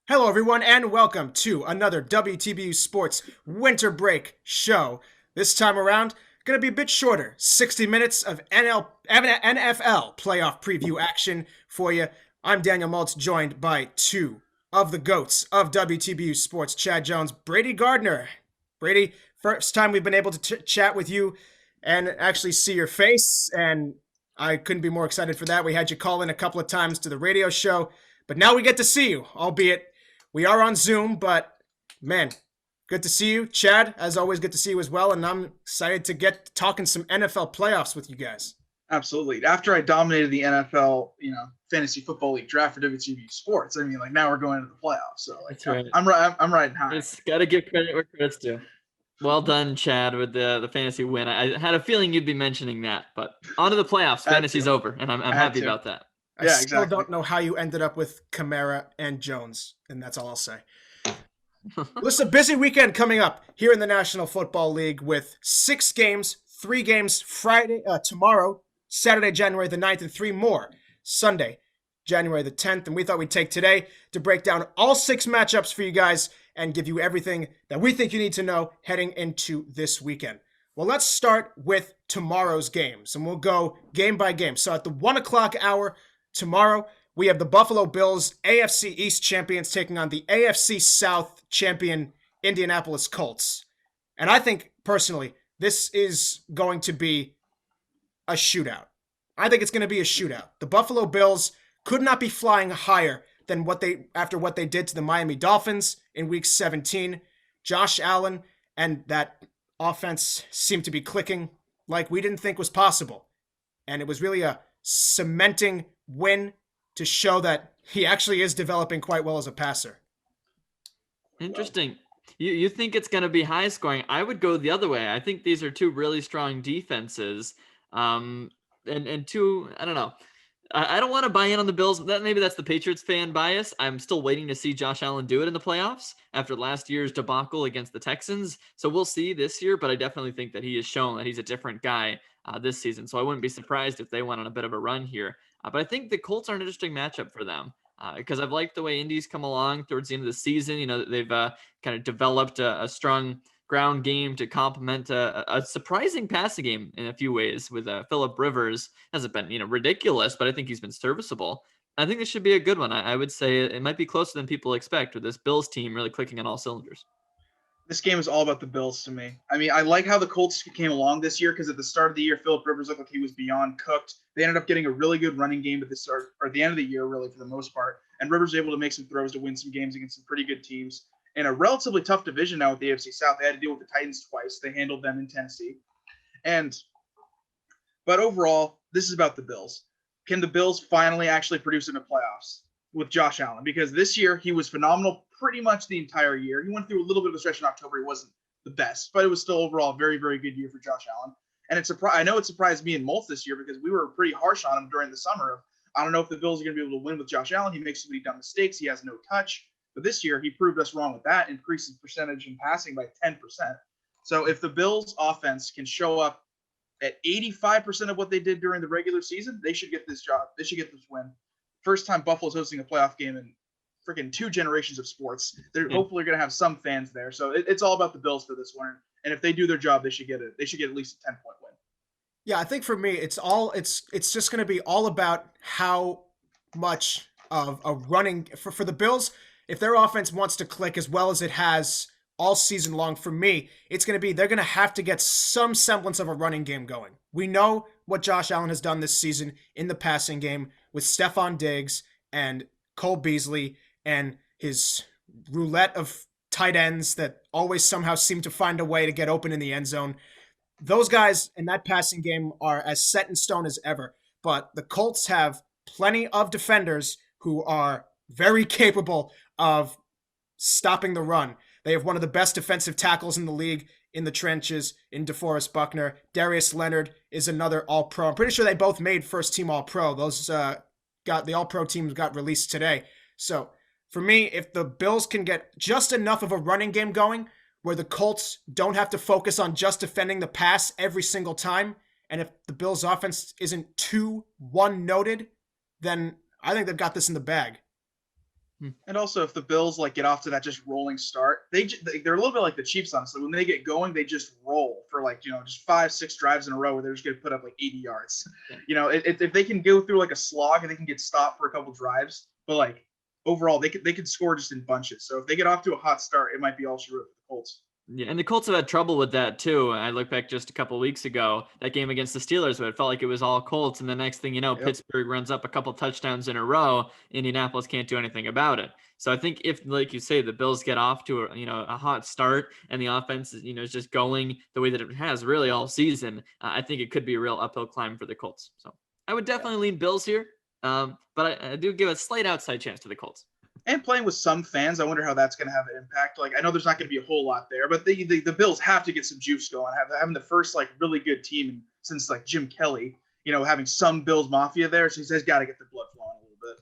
Hello, everyone, and welcome to another WTBU Sports Winter Break show. This time around, going to be a bit shorter, 60 minutes of NFL playoff preview action for you. I'm Daniel Multz, joined by two of the GOATs of WTBU Sports, Chad Jones, Brady Gardner. Brady, first time we've been able to chat with you and actually see your face, and I couldn't be more excited for that. We had you call in a couple of times to the radio show, but now we get to see you, albeit we are on Zoom, but man, good to see you. Chad, as always, good to see you as well. And I'm excited to get talking some NFL playoffs with you guys. Absolutely. After I dominated the NFL, fantasy football league draft for WTBU Sports, now we're going into the playoffs. So That's right. I'm riding high. It's got to give credit where credit's due. Well done, Chad, with the fantasy win. I had a feeling you'd be mentioning that, but on to the playoffs. Fantasy's over, and I'm happy about that. I still don't know how you ended up with Kamara and Jones, and that's all I'll say. Well, it's a busy weekend coming up here in the National Football League with 6 games, 3 games tomorrow, Saturday, January the 9th, and 3 more Sunday, January the 10th. And we thought we'd take today to break down all 6 matchups for you guys and give you everything that we think you need to know heading into this weekend. Well, let's start with tomorrow's games, and we'll go game by game. So at the 1 o'clock hour, tomorrow, we have the Buffalo Bills, AFC East champions, taking on the AFC South champion Indianapolis Colts. And I think, personally, this is going to be a shootout. I think it's going to be a shootout. The Buffalo Bills could not be flying higher than after what they did to the Miami Dolphins in Week 17. Josh Allen and that offense seemed to be clicking like we didn't think was possible. And it was really a cementing win to show that he actually is developing quite well as a passer. Interesting. You think it's going to be high scoring. I would go the other way. I think these are 2 really strong defenses. And 2, I don't know. I don't want to buy in on the Bills. Maybe that's the Patriots fan bias. I'm still waiting to see Josh Allen do it in the playoffs after last year's debacle against the Texans. So we'll see this year, but I definitely think that he has shown that he's a different guy this season. So I wouldn't be surprised if they went on a bit of a run here. But I think the Colts are an interesting matchup for them because I've liked the way Indy's come along towards the end of the season. They've kind of developed a strong ground game to complement a surprising passing game in a few ways with Phillip Rivers. Hasn't been, ridiculous, but I think he's been serviceable. I think this should be a good one. I would say it might be closer than people expect with this Bills team really clicking on all cylinders. This game is all about the Bills to me. I like how the Colts came along this year because at the start of the year, Phillip Rivers looked like he was beyond cooked. They ended up getting a really good running game at the start or the end of the year, really, for the most part. And Rivers was able to make some throws to win some games against some pretty good teams. In a relatively tough division now with the AFC South, they had to deal with the Titans twice. They handled them in Tennessee. But overall, this is about the Bills. Can the Bills finally actually produce in the playoffs with Josh Allen? Because this year, he was phenomenal pretty much the entire year. He went through a little bit of a stretch in October. He wasn't the best, but it was still overall a very, very good year for Josh Allen. And I know it surprised me and Multz this year because we were pretty harsh on him during the summer. I don't know if the Bills are going to be able to win with Josh Allen. He makes so many dumb mistakes. He has no touch. But this year, he proved us wrong with that, increased his percentage in passing by 10%. So if the Bills' offense can show up at 85% of what they did during the regular season, they should get this job. They should get this win. First time Buffalo's hosting a playoff game in freaking 2 generations of sports. They're hopefully going to have some fans there. So it's all about the Bills for this one. And if they do their job, they should get it. They should get at least a 10-point win. Yeah, I think for me, it's just going to be all about how much of a running for the Bills. If their offense wants to click as well as it has all season long, for me, it's going to be they're going to have to get some semblance of a running game going. We know what Josh Allen has done this season in the passing game with Stephon Diggs and Cole Beasley and his roulette of tight ends that always somehow seem to find a way to get open in the end zone. Those guys in that passing game are as set in stone as ever. But the Colts have plenty of defenders who are very capable of stopping the run. They have one of the best defensive tackles in the league in the trenches in DeForest Buckner. Darius Leonard is another All-Pro. I'm pretty sure they both made first-team All-Pro. Those the All-Pro teams got released today. So for me, if the Bills can get just enough of a running game going where the Colts don't have to focus on just defending the pass every single time, and if the Bills' offense isn't too one-noted, then I think they've got this in the bag. And also, if the Bills like get off to that just rolling start, they're a little bit like the Chiefs, honestly. When they get going, they just roll for like just 5-6 drives in a row where they're just going to put up like 80 yards. Yeah. If they can go through like a slog and they can get stopped for a couple drives, but like overall they could score just in bunches. So if they get off to a hot start, it might be all she wrote for the Colts. Yeah, and the Colts have had trouble with that too. I look back just a couple of weeks ago, that game against the Steelers, where it felt like it was all Colts, and the next thing you know, Pittsburgh runs up a couple touchdowns in a row. Indianapolis can't do anything about it. So I think if, like you say, the Bills get off to a hot start and the offense is just going the way that it has really all season, I think it could be a real uphill climb for the Colts. So I would definitely lean Bills here, but I do give a slight outside chance to the Colts. And playing with some fans, I wonder how that's going to have an impact. Like, I know there's not going to be a whole lot there, but the Bills have to get some juice going. Having the first like really good team since like Jim Kelly, having some Bills Mafia there, so he's got to get the blood flowing a little bit.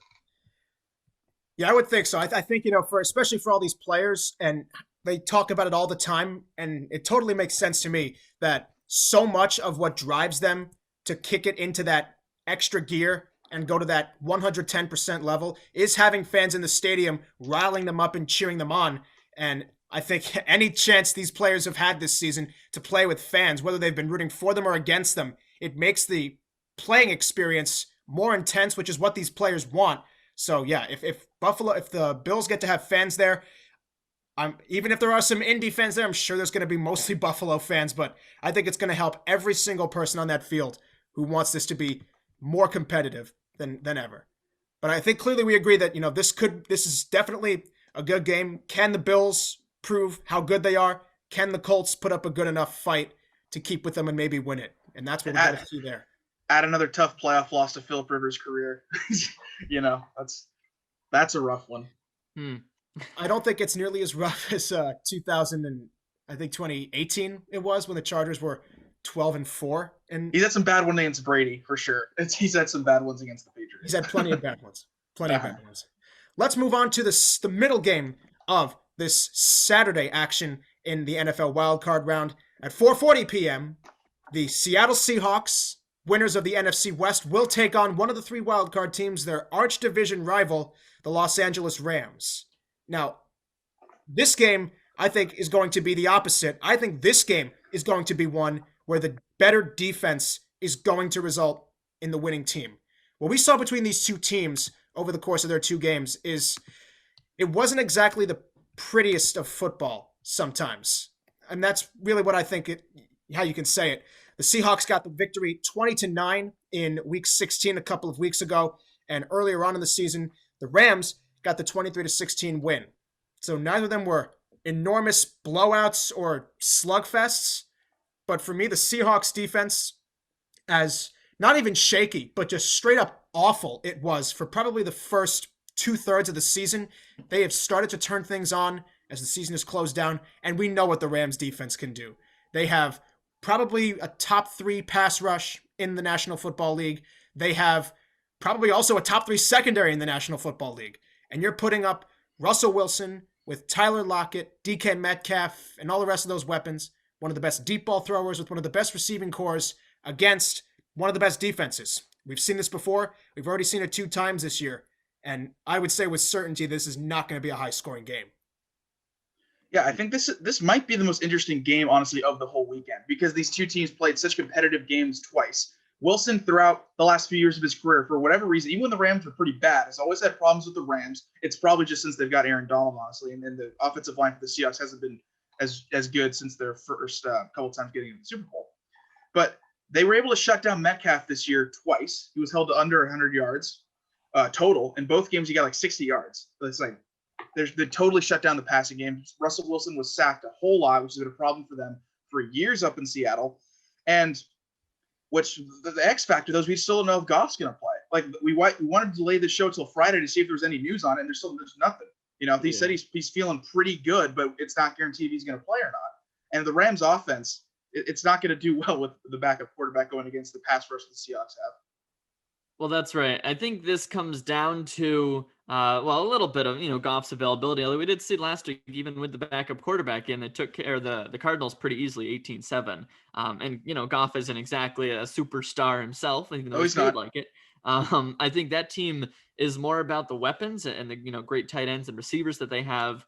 Yeah, I would think so. I think especially for all these players, and they talk about it all the time, and it totally makes sense to me that so much of what drives them to kick it into that extra gear and go to that 110% level is having fans in the stadium riling them up and cheering them on. And I think any chance these players have had this season to play with fans, whether they've been rooting for them or against them, it makes the playing experience more intense, which is what these players want. So yeah, if the Bills get to have fans there, even if there are some Indy fans there, I'm sure there's going to be mostly Buffalo fans, but I think it's going to help every single person on that field who wants this to be more competitive than ever. But I think clearly we agree that this is definitely a good game. Can the Bills prove how good they are? Can the Colts put up a good enough fight to keep with them and maybe win it? And that's what we got to see there. Add another tough playoff loss to Phillip Rivers' career. That's a rough one. I don't think it's nearly as rough as 2018 it was when the Chargers were 12-4, and he's had some bad ones against Brady for sure. He's had some bad ones against the Patriots. He's had plenty of bad ones. Let's move on to the middle game of this Saturday action in the NFL wildcard round. At 4:40 p.m., the Seattle Seahawks, winners of the NFC West, will take on one of the three wildcard teams, their arch division rival, the Los Angeles Rams. Now, this game, I think, is going to be the opposite. I think this game is going to be one where the better defense is going to result in the winning team. What we saw between these two teams over the course of their two games is it wasn't exactly the prettiest of football sometimes. And that's really what I think how you can say it. The Seahawks got the victory 20-9 in week 16 a couple of weeks ago. And earlier on in the season, the Rams got the 23-16 win. So neither of them were enormous blowouts or slugfests. But for me, the Seahawks defense, as not even shaky, but just straight up awful it was for probably the first 2/3 of the season. They have started to turn things on as the season has closed down, and we know what the Rams defense can do. They have probably a top 3 pass rush in the National Football League. They have probably also a top 3 secondary in the National Football League. And you're putting up Russell Wilson with Tyler Lockett, DK Metcalf, and all the rest of those weapons, one of the best deep ball throwers with one of the best receiving cores against one of the best defenses. We've seen this before. We've already seen it 2 times this year. And I would say with certainty, this is not going to be a high-scoring game. Yeah, I think this might be the most interesting game, honestly, of the whole weekend because these two teams played such competitive games twice. Wilson, throughout the last few years of his career, for whatever reason, even when the Rams were pretty bad, has always had problems with the Rams. It's probably just since they've got Aaron Donald, honestly, and the offensive line for the Seahawks hasn't been as good since their first couple times getting into the Super Bowl. But they were able to shut down Metcalf this year twice. He was held to under 100 yards total. In both games, he got like 60 yards. So it's like they totally shut down the passing game. Russell Wilson was sacked a whole lot, which has been a problem for them for years up in Seattle. And which the X factor, though, is we still don't know if Goff's going to play. Like we wanted to delay the show till Friday to see if there was any news on it, and there's nothing. He said he's feeling pretty good, but it's not guaranteed if he's going to play or not. And the Rams offense, it's not going to do well with the backup quarterback going against the pass rush the Seahawks have. Well, that's right. I think this comes down to, a little bit of, Goff's availability. Although we did see last week, even with the backup quarterback in, they took care of the Cardinals pretty easily, 18-7. And, Goff isn't exactly a superstar himself, even though he's not like it. I think that team is more about the weapons and the great tight ends and receivers that they have.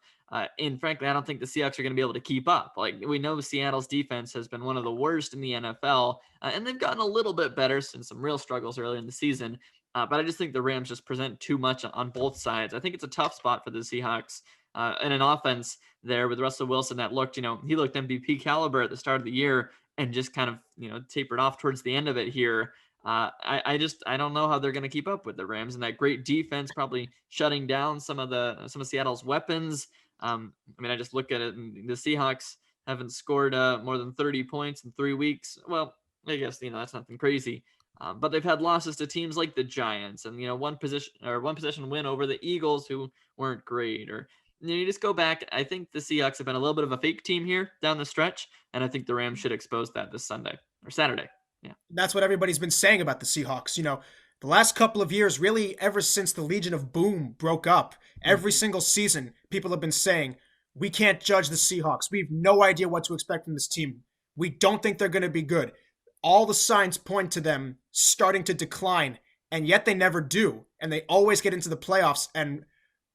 And frankly, I don't think the Seahawks are going to be able to keep up. Like, we know Seattle's defense has been one of the worst in the NFL, and they've gotten a little bit better since some real struggles earlier in the season. But I just think the Rams just present too much on both sides. I think it's a tough spot for the Seahawks and an offense there with Russell Wilson that looked, he looked MVP caliber at the start of the year and just kind of, tapered off towards the end of it here. I don't know how they're going to keep up with the Rams and that great defense, probably shutting down some of Seattle's weapons. I just look at it, and the Seahawks haven't scored more than 30 points in 3 weeks. Well, I guess, that's nothing crazy. But they've had losses to teams like the Giants and, one possession win over the Eagles, who weren't great. Or you just go back. I think the Seahawks have been a little bit of a fake team here down the stretch. And I think the Rams should expose that this Sunday or Saturday. Yeah. That's what everybody's been saying about the Seahawks. The last couple of years, really ever since the Legion of Boom broke up, every single season, people have been saying, we can't judge the Seahawks. We have no idea what to expect from this team. We don't think they're going to be good. All the signs point to them starting to decline, and yet they never do. And they always get into the playoffs, and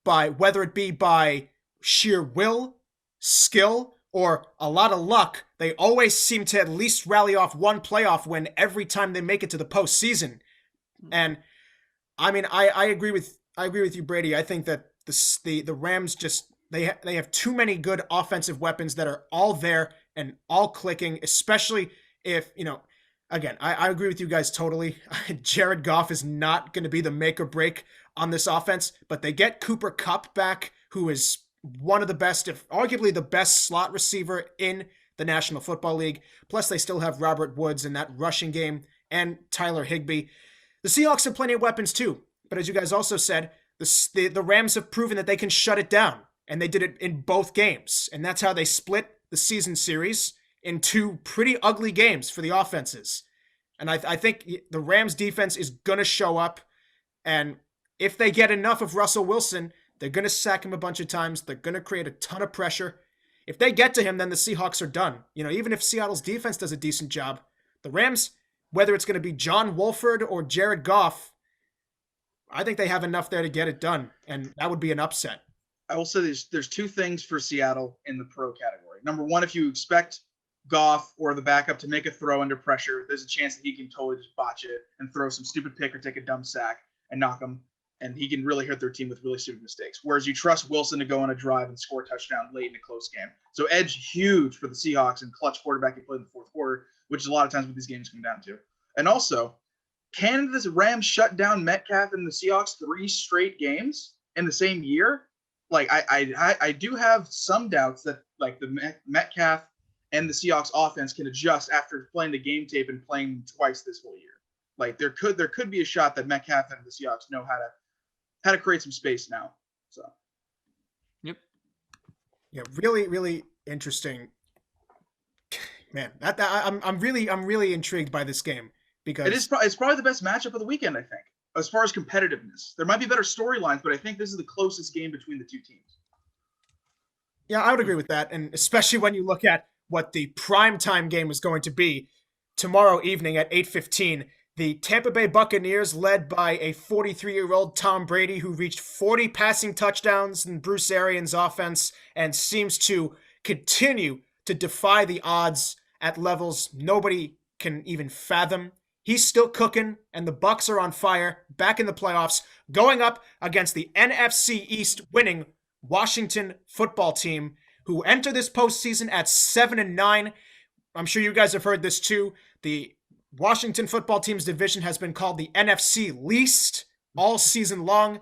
whether it be by sheer will, skill, or a lot of luck, they always seem to at least rally off one playoff win every time they make it to the postseason. And I agree with you, Brady. I think that the Rams they have too many good offensive weapons that are all there and all clicking, especially if, again, I agree with you guys totally. Jared Goff is not going to be the make or break on this offense, but they get Cooper Kupp back, who is one of the best, if arguably the best slot receiver in the National Football League. Plus, they still have Robert Woods in that rushing game and Tyler Higbee. The Seahawks have plenty of weapons too, but as you guys also said, the Rams have proven that they can shut it down, and they did it in both games, and that's how they split the season series in 2 pretty ugly games for the offenses. And I think the Rams defense is going to show up, and if they get enough of Russell Wilson, they're going to sack him a bunch of times. They're going to create a ton of pressure. If they get to him, then the Seahawks are done. Even if Seattle's defense does a decent job, the Rams, whether it's going to be John Wolford or Jared Goff, I think they have enough there to get it done, and that would be an upset. I will say there's 2 things for Seattle in the pro category. Number one, if you expect Goff or the backup to make a throw under pressure, there's a chance that he can totally just botch it and throw some stupid pick or take a dumb sack and knock them, and he can really hurt their team with really stupid mistakes. Whereas you trust Wilson to go on a drive and score a touchdown late in a close game. So edge huge for the Seahawks and clutch quarterback he played in the fourth quarter, which is a lot of times what these games come down to. And also, can the Rams shut down Metcalf and the Seahawks 3 straight games in the same year? Like, I do have some doubts that, like, the Metcalf and the Seahawks offense can adjust after playing the game tape and playing twice this whole year. Like, there could be a shot that Metcalf and the Seahawks know how to create some space now. So, yep, yeah, really, really interesting. Man, I'm really intrigued by this game because it's probably the best matchup of the weekend, I think, as far as competitiveness. There might be better storylines, but I think this is the closest game between the 2 teams. Yeah, I would agree with that, and especially when you look at what the primetime game is going to be tomorrow evening at 8:15. The Tampa Bay Buccaneers, led by a 43-year-old Tom Brady, who reached 40 passing touchdowns in Bruce Arians' offense and seems to continue to defy the odds at levels nobody can even fathom. He's still cooking, and the Bucs are on fire, back in the playoffs, going up against the NFC East winning Washington football team, who enter this postseason at 7-9. I'm sure you guys have heard this too. The Washington football team's division has been called the NFC least all season long.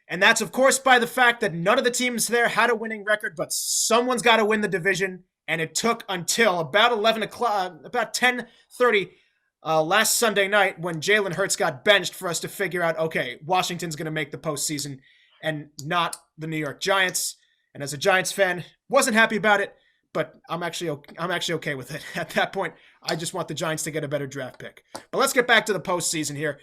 And that's, of course, by the fact that none of the teams there had a winning record, but someone's got to win the division. And it took until about 11 o'clock, about 10:30 last Sunday night when Jalen Hurts got benched for us to figure out, okay, Washington's going to make the postseason and not the New York Giants. And as a Giants fan, wasn't happy about it, but I'm actually okay with it. At that point, I just want the Giants to get a better draft pick. But let's get back to the postseason here.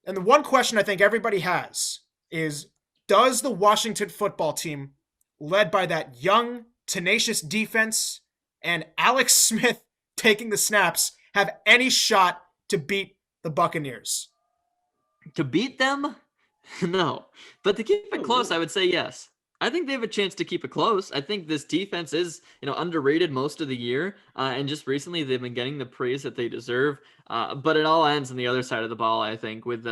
And the one question I think everybody has is, does the Washington football team, led by that young, tenacious defense and Alex Smith taking the snaps, have any shot to beat the Buccaneers? To beat them? No. But to keep it close, I would say yes. I think they have a chance to keep it close. I think this defense is, underrated most of the year, and just recently they've been getting the praise that they deserve. But it all ends on the other side of the ball, I think, with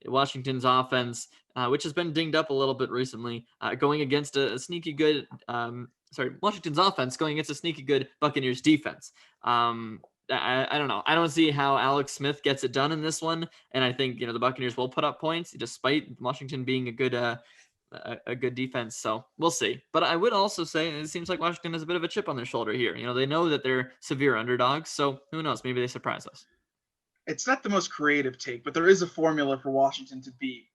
Washington's offense, which has been dinged up a little bit recently, going against a sneaky good. Washington's offense going against a sneaky good Buccaneers defense. I don't know. I don't see how Alex Smith gets it done in this one, and I think the Buccaneers will put up points despite Washington being a good defense. So we'll see. But I would also say it seems like Washington has a bit of a chip on their shoulder here. They know that they're severe underdogs, so who knows? Maybe they surprise us. It's not the most creative take, but there is a formula for Washington to beat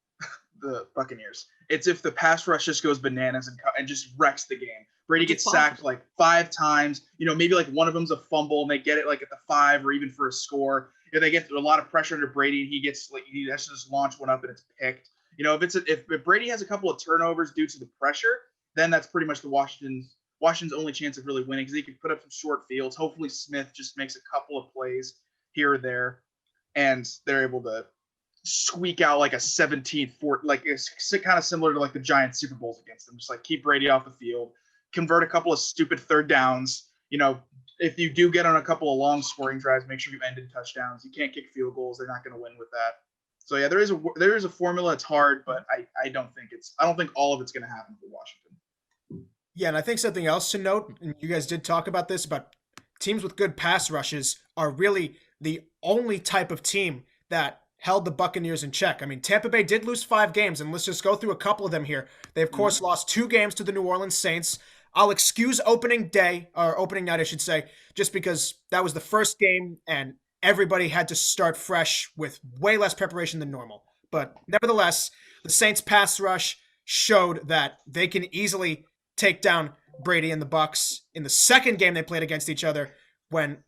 the Buccaneers. It's if the pass rush just goes bananas and just wrecks the game. Brady gets sacked like 5 times. Maybe like one of them's a fumble and they get it like at the 5 or even for a score. They get a lot of pressure under Brady and he has to just launch one up and it's picked. If Brady has a couple of turnovers due to the pressure, then that's pretty much the Washington's only chance of really winning because he can put up some short fields. Hopefully Smith just makes a couple of plays here or there, and they're able to squeak out like a 17th, like it's kind of similar to like the Giants Super Bowls against them. Just like keep Brady off the field, convert a couple of stupid third downs. If you do get on a couple of long scoring drives, make sure you end in touchdowns. You can't kick field goals; they're not going to win with that. So yeah, there is a formula. It's hard, but I don't think all of it's going to happen for Washington. Yeah, and I think something else to note, and you guys did talk about this, but teams with good pass rushes are really the only type of team that held the Buccaneers in check. I mean, Tampa Bay did lose 5 games, and let's just go through a couple of them here. They, of course, lost 2 games to the New Orleans Saints. I'll excuse opening night, I should say, just because that was the first game, and everybody had to start fresh with way less preparation than normal. But nevertheless, the Saints pass rush showed that they can easily take down Brady and the Bucs. In the second game they played against each other, when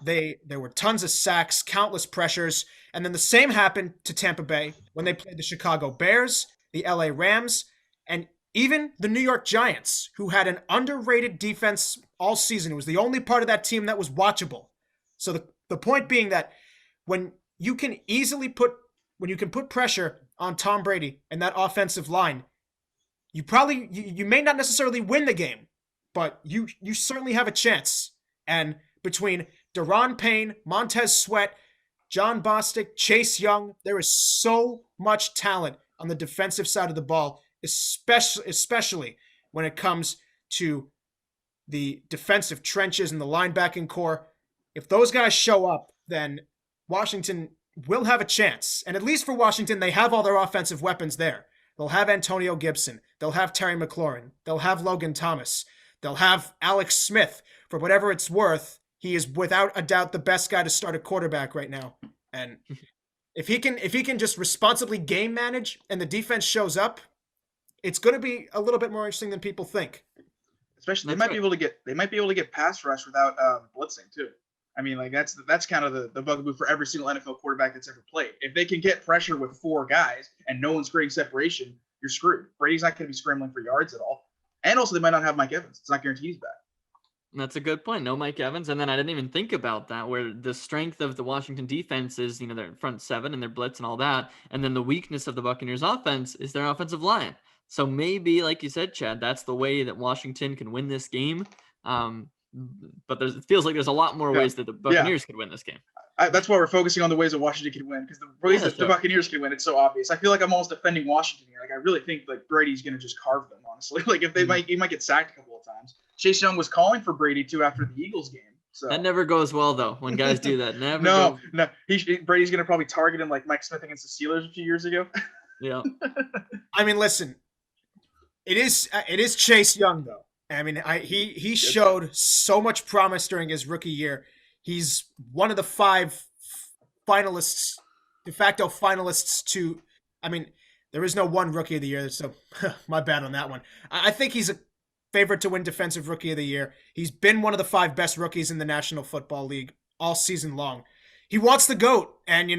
there were tons of sacks, countless pressures, and then the same happened to Tampa Bay when they played the Chicago Bears, the LA Rams, and even the New York Giants, who had an underrated defense all season. It was the only part of that team that was watchable. So the point being that when you can put pressure on Tom Brady and that offensive line, you may not necessarily win the game, but you certainly have a chance. And between Daron Payne, Montez Sweat, John Bostic, Chase Young, there is so much talent on the defensive side of the ball, especially when it comes to the defensive trenches and the linebacking core. If those guys show up, then Washington will have a chance. And at least for Washington, they have all their offensive weapons there. They'll have Antonio Gibson. They'll have Terry McLaurin. They'll have Logan Thomas. They'll have Alex Smith. For whatever it's worth, he is without a doubt the best guy to start a quarterback right now. And if he can just responsibly game manage and the defense shows up, it's going to be a little bit more interesting than people think. Especially they might be able to get pass rush without blitzing too. I mean, like that's kind of the bugaboo for every single NFL quarterback that's ever played. If they can get pressure with 4 guys and no one's creating separation, you're screwed. Brady's not going to be scrambling for yards at all. And also they might not have Mike Evans. It's not guaranteed he's back. That's a good point. No Mike Evans. And then I didn't even think about that, where the strength of the Washington defense is, their front 7 and their blitz and all that. And then the weakness of the Buccaneers offense is their offensive line. So maybe, like you said, Chad, that's the way that Washington can win this game. But it feels like there's a lot more ways that the Buccaneers could win this game. That's why we're focusing on the ways that Washington can win, because the ways that the Buccaneers can win, it's so obvious. I feel like I'm almost defending Washington here. Like I really think like Brady's going to just carve them, honestly. Like if he might get sacked a couple of times. Chase Young was calling for Brady too after the Eagles game. So that never goes well though when guys do that. Never. No. Brady's going to probably target him like Mike Smith against the Steelers a few years ago. Yeah. I mean, listen, it is Chase Young though. I mean, he showed so much promise during his rookie year. He's one of the 5 finalists, de facto finalists to. I mean, there is no one Rookie of the Year, so my bad on that one. I think he's a favorite to win Defensive Rookie of the Year. He's been one of the 5 best rookies in the National Football League all season long. He wants the GOAT, and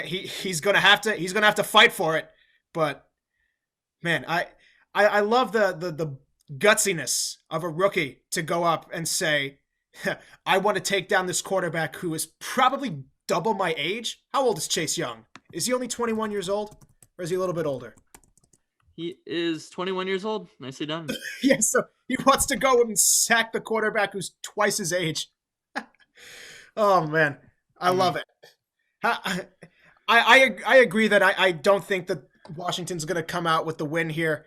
he's gonna have to fight for it. But man, I love the gutsiness of a rookie to go up and say, I want to take down this quarterback who is probably double my age. How old is Chase Young? Is he only 21 years old, or is he a little bit older? He is 21 years old. Nicely done. Yeah, so he wants to go and sack the quarterback who's twice his age. Oh man, I love it. I agree that I don't think that Washington's going to come out with the win here.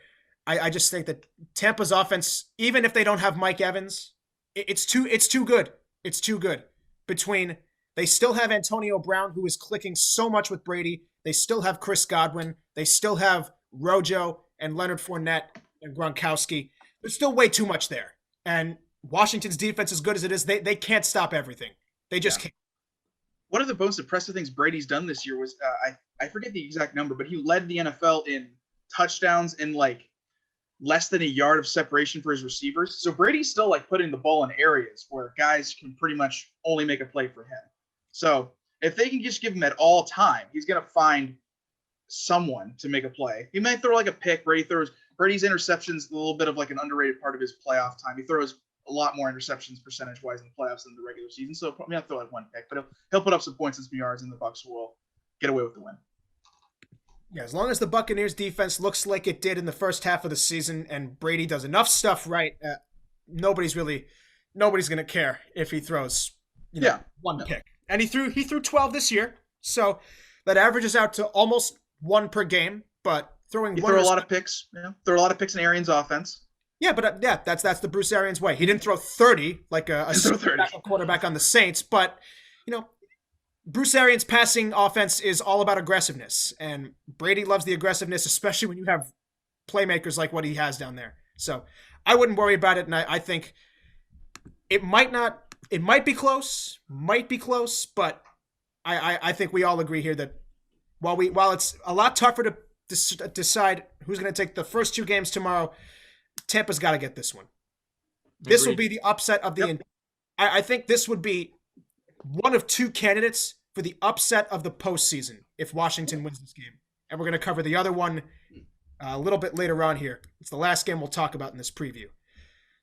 I just think that Tampa's offense, even if they don't have Mike Evans, it's too good. It's too good. They still have Antonio Brown, who is clicking so much with Brady. They still have Chris Godwin. They still have Rojo and Leonard Fournette and Gronkowski. There's still way too much there. And Washington's defense, as good as it is, they can't stop everything. They just can't. One of the most impressive things Brady's done this year was, I forget the exact number, but he led the NFL in touchdowns and like less than a yard of separation for his receivers. So Brady's still like putting the ball in areas where guys can pretty much only make a play for him. So if they can just give him at all time, he's going to find someone to make a play. He might throw like a pick. Brady's interceptions, a little bit of like an underrated part of his playoff time. He throws a lot more interceptions percentage-wise in the playoffs than the regular season. So probably not throw like one pick, but he'll put up some points and some yards, and the Bucs will get away with the win. Yeah, as long as the Buccaneers defense looks like it did in the first half of the season and Brady does enough stuff right, nobody's going to care if he throws one pick. And he threw 12 this year. So that averages out to almost one per game, but throwing one. Throw a lot of picks. Yeah. Throw a lot of picks in Arians' offense. Yeah, but that's the Bruce Arians way. He didn't throw 30 like a quarterback on the Saints, but Bruce Arians' passing offense is all about aggressiveness, and Brady loves the aggressiveness, especially when you have playmakers like what he has down there. So I wouldn't worry about it, and I think it might be close, but I think we all agree here that while it's a lot tougher to decide who's going to take the first two games tomorrow, Tampa's got to get this one. This Agreed. will be the upset of the. Yep. I think this would be one of two candidates for the upset of the postseason if Washington wins this game. And we're going to cover the other one a little bit later on here. It's the last game we'll talk about in this preview.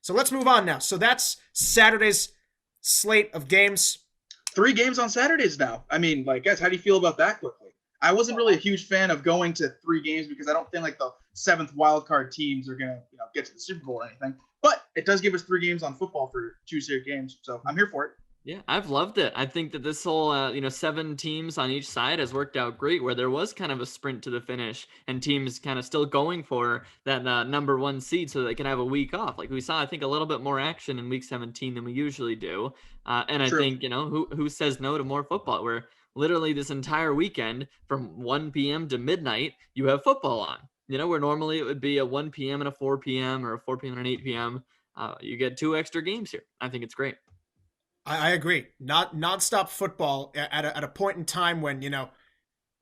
So let's move on now. So that's Saturday's slate of games. 3 games on Saturdays now. I mean, like, guys, how do you feel about that quickly? I wasn't really a huge fan of going to 3 games because I don't think like the 7th wildcard teams are going to get to the Super Bowl or anything. But it does give us 3 games on football for 2 straight games. So I'm here for it. Yeah, I've loved it. I think that this whole, 7 teams on each side has worked out great, where there was kind of a sprint to the finish and teams kind of still going for that number 1 seed so they can have a week off. Like we saw, I think, a little bit more action in week 17 than we usually do. And I think, who says no to more football? Where literally this entire weekend from 1 p.m. to midnight, you have football on. Where normally it would be a 1 p.m. and a 4 p.m. or a 4 p.m. and an 8 p.m. You get 2 extra games here. I think it's great. I agree. Not nonstop football at a point in time when,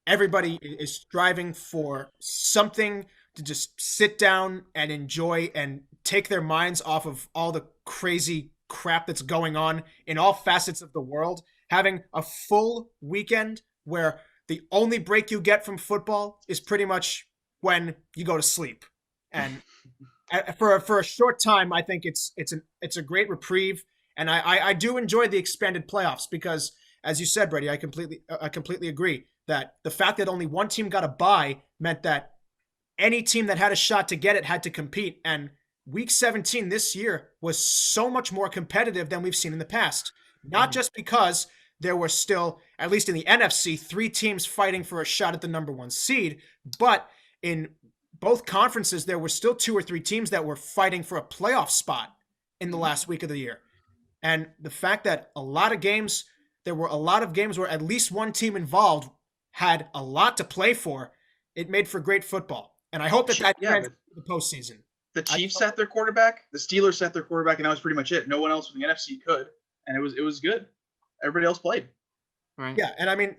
everybody is striving for something to just sit down and enjoy and take their minds off of all the crazy crap that's going on in all facets of the world. Having a full weekend where the only break you get from football is pretty much when you go to sleep. And for a short time, I think it's a great reprieve. And I do enjoy the expanded playoffs because, as you said, Brady, I completely agree that the fact that only one team got a bye meant that any team that had a shot to get it had to compete. And Week 17 this year was so much more competitive than we've seen in the past. Not just because there were still, at least in the NFC, 3 teams fighting for a shot at the number 1 seed, but in both conferences, there were still 2 or 3 teams that were fighting for a playoff spot in the last week of the year. And the fact that there were a lot of games where at least one team involved had a lot to play for, it made for great football. And I hope that translates to the postseason. The Chiefs sat their quarterback, the Steelers sat their quarterback, and that was pretty much it. No one else from the NFC could, and it was good. Everybody else played. Right. Yeah, and I mean,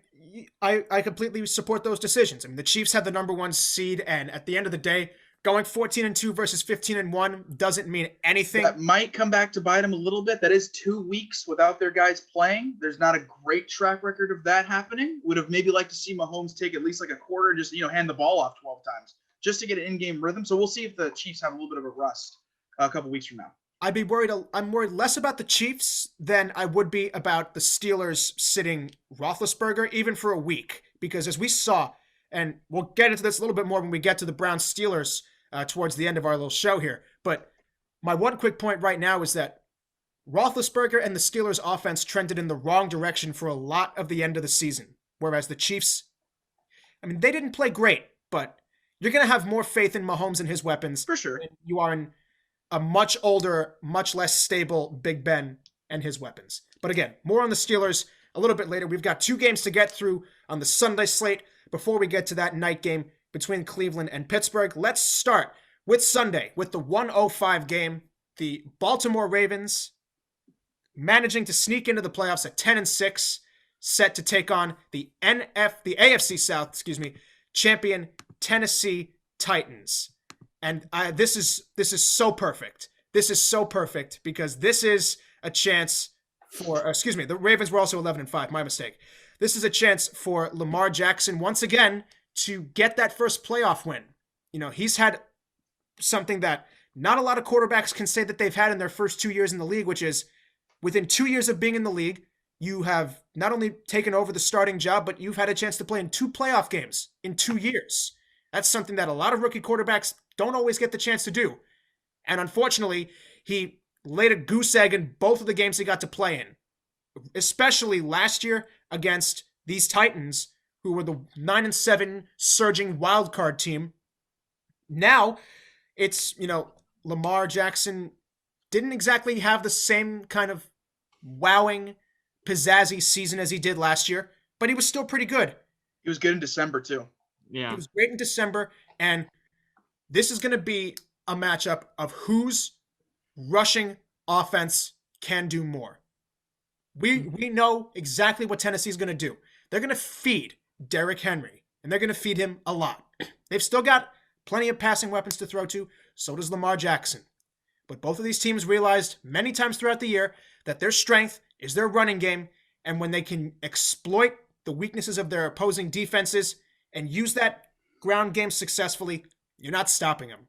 I completely support those decisions. I mean, the Chiefs had the number 1 seed, and at the end of the day, going 14-2 versus 15-1 doesn't mean anything. That might come back to bite them a little bit. That is 2 weeks without their guys playing. There's not a great track record of that happening. Would have maybe liked to see Mahomes take at least like a quarter and just hand the ball off 12 times just to get an in-game rhythm. So we'll see if the Chiefs have a little bit of a rust a couple weeks from now. I'm worried less about the Chiefs than I would be about the Steelers sitting Roethlisberger even for a week, because as we saw, and we'll get into this a little bit more when we get to the Browns Steelers towards the end of our little show here. But my one quick point right now is that Roethlisberger and the Steelers offense trended in the wrong direction for a lot of the end of the season. Whereas the Chiefs, I mean, they didn't play great, but you're going to have more faith in Mahomes and his weapons. For sure. Than you are in a much older, much less stable Big Ben and his weapons. But again, more on the Steelers a little bit later. We've got 2 games to get through on the Sunday slate before we get to that night game between Cleveland and Pittsburgh. Let's start with Sunday, with the 1:05 game. The Baltimore Ravens managing to sneak into the playoffs at 10-6, set to take on the AFC South, champion Tennessee Titans. And this is so perfect. This is so perfect because this is a chance for, the Ravens were also 11-5, my mistake. This is a chance for Lamar Jackson once again to get that first playoff win. You know, he's had something that not a lot of quarterbacks can say that they've had in their first 2 years in the league, which is within 2 years of being in the league, you have not only taken over the starting job, but you've had a chance to play in 2 playoff games in 2 years. That's something that a lot of rookie quarterbacks don't always get the chance to do. And unfortunately, he laid a goose egg in both of the games he got to play in, especially last year against these Titans, who were the 9-7 surging wildcard team. Now, it's, Lamar Jackson didn't exactly have the same kind of wowing, pizzazzy season as he did last year, but he was still pretty good. He was good in December, too. Yeah. He was great in December, and this is going to be a matchup of whose rushing offense can do more. We know exactly what Tennessee's going to do. They're going to feed Derrick Henry, and they're going to feed him a lot. They've still got plenty of passing weapons to throw to. So does Lamar Jackson. But both of these teams realized many times throughout the year that their strength is their running game, and when they can exploit the weaknesses of their opposing defenses and use that ground game successfully, you're not stopping them.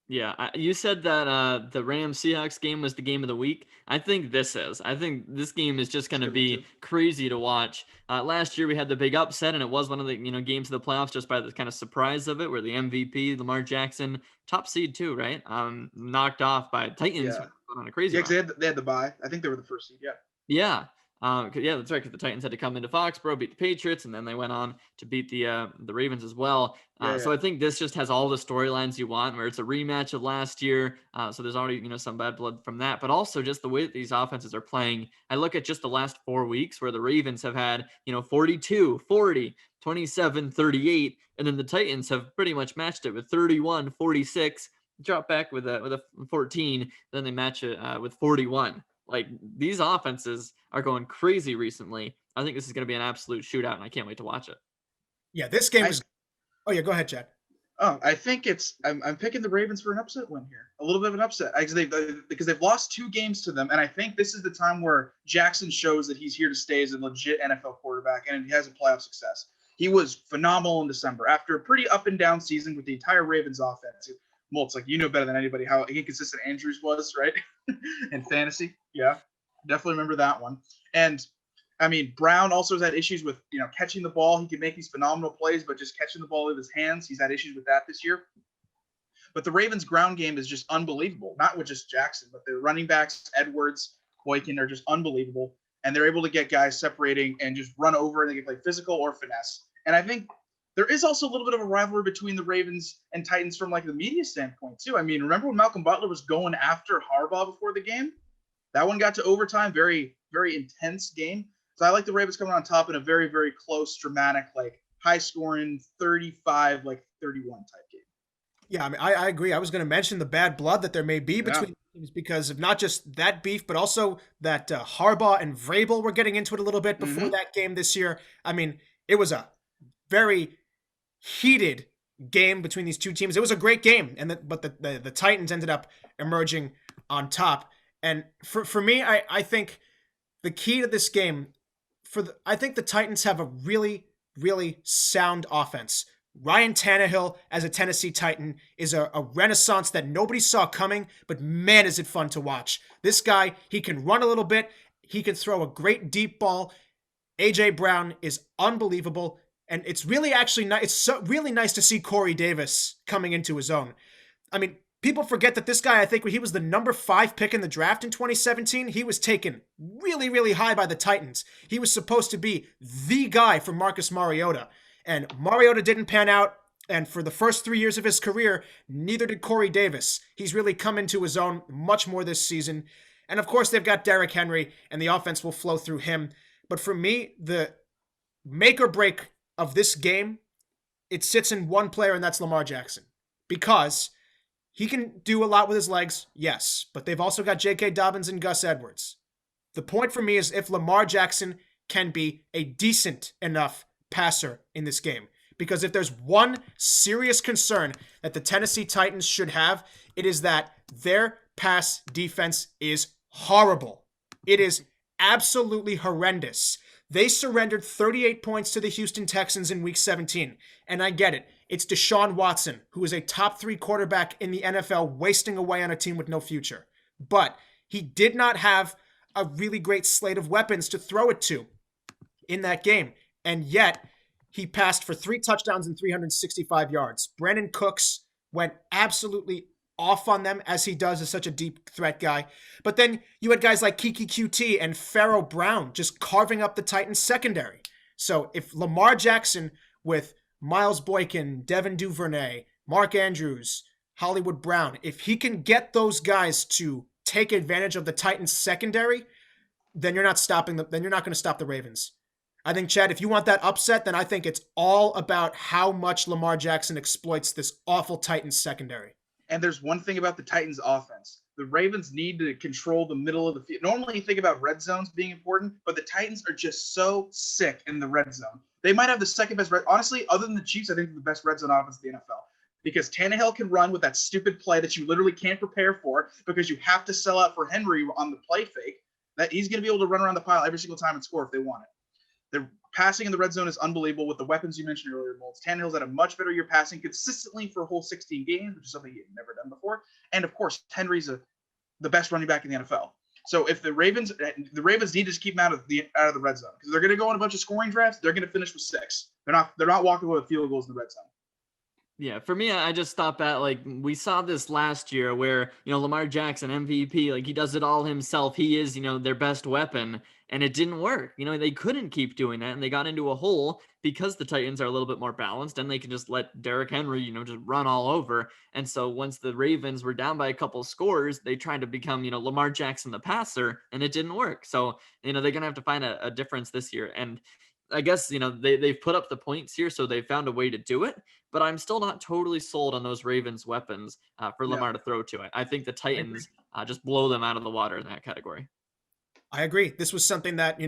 Yeah, you said that the Rams-Seahawks game was the game of the week. I think this is. I think this game is just going to be crazy to watch. Last year we had the big upset, and it was one of the games of the playoffs just by the kind of surprise of it, where the MVP, Lamar Jackson, top seed too, right? Knocked off by Titans on a crazy. Yeah, because they had the bye. I think they were the first seed. Yeah. Yeah. That's right, because the Titans had to come into Foxborough, beat the Patriots, and then they went on to beat the Ravens as well. So I think this just has all the storylines you want, where it's a rematch of last year. So there's already some bad blood from that, but also just the way that these offenses are playing. I look at just the last 4 weeks where the Ravens have had 42, 40, 27, 38, and then the Titans have pretty much matched it with 31, 46, drop back with a 14, then they match it with 41. Like, these offenses are going crazy recently. I think this is going to be an absolute shootout, and I can't wait to watch it. Yeah, this game is. Oh yeah, go ahead, Chad. Oh, I think I'm picking the Ravens for an upset win here. A little bit of an upset because they've lost 2 games to them, and I think this is the time where Jackson shows that he's here to stay as a legit NFL quarterback, and he has a playoff success. He was phenomenal in December after a pretty up and down season with the entire Ravens offense. Multz, like, you know better than anybody how inconsistent Andrews was, right? In fantasy. Yeah, definitely remember that one. And I mean, Brown also has had issues with, catching the ball. He can make these phenomenal plays, but just catching the ball with his hands, he's had issues with that this year. But the Ravens' ground game is just unbelievable. Not with just Jackson, but their running backs, Edwards, Boykin, are just unbelievable. And they're able to get guys separating and just run over, and they can play physical or finesse. And I think there is also a little bit of a rivalry between the Ravens and Titans from like the media standpoint too. I mean, remember when Malcolm Butler was going after Harbaugh before the game? That one got to overtime, very, very intense game. So I like the Ravens coming on top in a very, very close, dramatic, like high scoring 35, like 31 type game. Yeah, I mean, I agree. I was going to mention the bad blood that there may be between teams because of not just that beef, but also that Harbaugh and Vrabel were getting into it a little bit before that game this year. I mean, it was a very heated game between these two teams. It was a great game, but the Titans ended up emerging on top. And for me, I think the key to this game, I think the Titans have a really, really sound offense. Ryan Tannehill as a Tennessee Titan is a renaissance that nobody saw coming, but man, is it fun to watch. This guy, he can run a little bit. He can throw a great deep ball. A.J. Brown is unbelievable. And it's really actually nice. It's really nice to see Corey Davis coming into his own. I mean, people forget that this guy, I think when he was the number 5 pick in the draft in 2017, he was taken really, really high by the Titans. He was supposed to be the guy for Marcus Mariota. And Mariota didn't pan out. And for the first 3 years of his career, neither did Corey Davis. He's really come into his own much more this season. And of course, they've got Derrick Henry, and the offense will flow through him. But for me, the make or break of this game, it sits in one player, and that's Lamar Jackson. Because he can do a lot with his legs, yes, but they've also got J.K. Dobbins and Gus Edwards. The point for me is if Lamar Jackson can be a decent enough passer in this game. Because if there's one serious concern that the Tennessee Titans should have, it is that their pass defense is horrible. It is absolutely horrendous. They surrendered 38 points to the Houston Texans in Week 17. And I get it. It's Deshaun Watson, who is a top 3 quarterback in the NFL, wasting away on a team with no future. But he did not have a really great slate of weapons to throw it to in that game. And yet, he passed for 3 touchdowns and 365 yards. Brandon Cooks went absolutely off on them, as he does as such a deep threat guy. But then you had guys like Kiki QT and Pharaoh Brown just carving up the Titans secondary. So if Lamar Jackson with Miles Boykin, Devin Duvernay, Mark Andrews, Hollywood Brown, if he can get those guys to take advantage of the Titans secondary, then you're not stopping them. Then you're not going to stop the Ravens. I think, Chad, if you want that upset, then I think it's all about how much Lamar Jackson exploits this awful Titans secondary. And there's one thing about the Titans offense. The Ravens need to control the middle of the field. Normally you think about red zones being important, but the Titans are just so sick in the red zone. They might have the second best red. Honestly, other than the Chiefs, I think they're the best red zone offense in the NFL. Because Tannehill can run with that stupid play that you literally can't prepare for because you have to sell out for Henry on the play fake. That he's going to be able to run around the pile every single time and score if they want it. The passing in the red zone is unbelievable with the weapons you mentioned earlier, Multz. Tannehill's had a much better year passing consistently for a whole 16 games, which is something he'd never done before. And of course, Henry's the best running back in the NFL. So if the Ravens need to just keep him out of the red zone because they're going to go on a bunch of scoring drafts. They're going to finish with 6. They're not walking away with field goals in the red zone. Yeah, for me, I just stop at, like, we saw this last year where, Lamar Jackson, MVP, like, he does it all himself. He is, their best weapon, and it didn't work. They couldn't keep doing that, and they got into a hole because the Titans are a little bit more balanced, and they can just let Derrick Henry, just run all over. And so once the Ravens were down by a couple scores, they tried to become, Lamar Jackson the passer, and it didn't work. So, they're going to have to find a difference this year. And I guess, they've put up the points here, so they found a way to do it. But I'm still not totally sold on those Ravens weapons for Lamar to throw to. I think the Titans just blow them out of the water in that category. I agree. This was something that,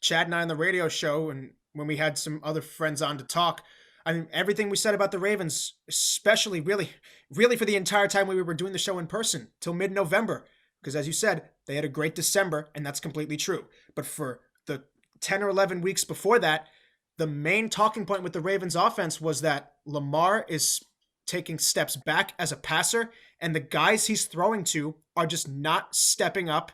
Chad and I on the radio show, and when we had some other friends on to talk, I mean, everything we said about the Ravens, especially really for the entire time we were doing the show in person till mid-November. Because as you said, they had a great December, and that's completely true. But for the 10 or 11 weeks before that, the main talking point with the Ravens offense was that Lamar is taking steps back as a passer, and the guys he's throwing to are just not stepping up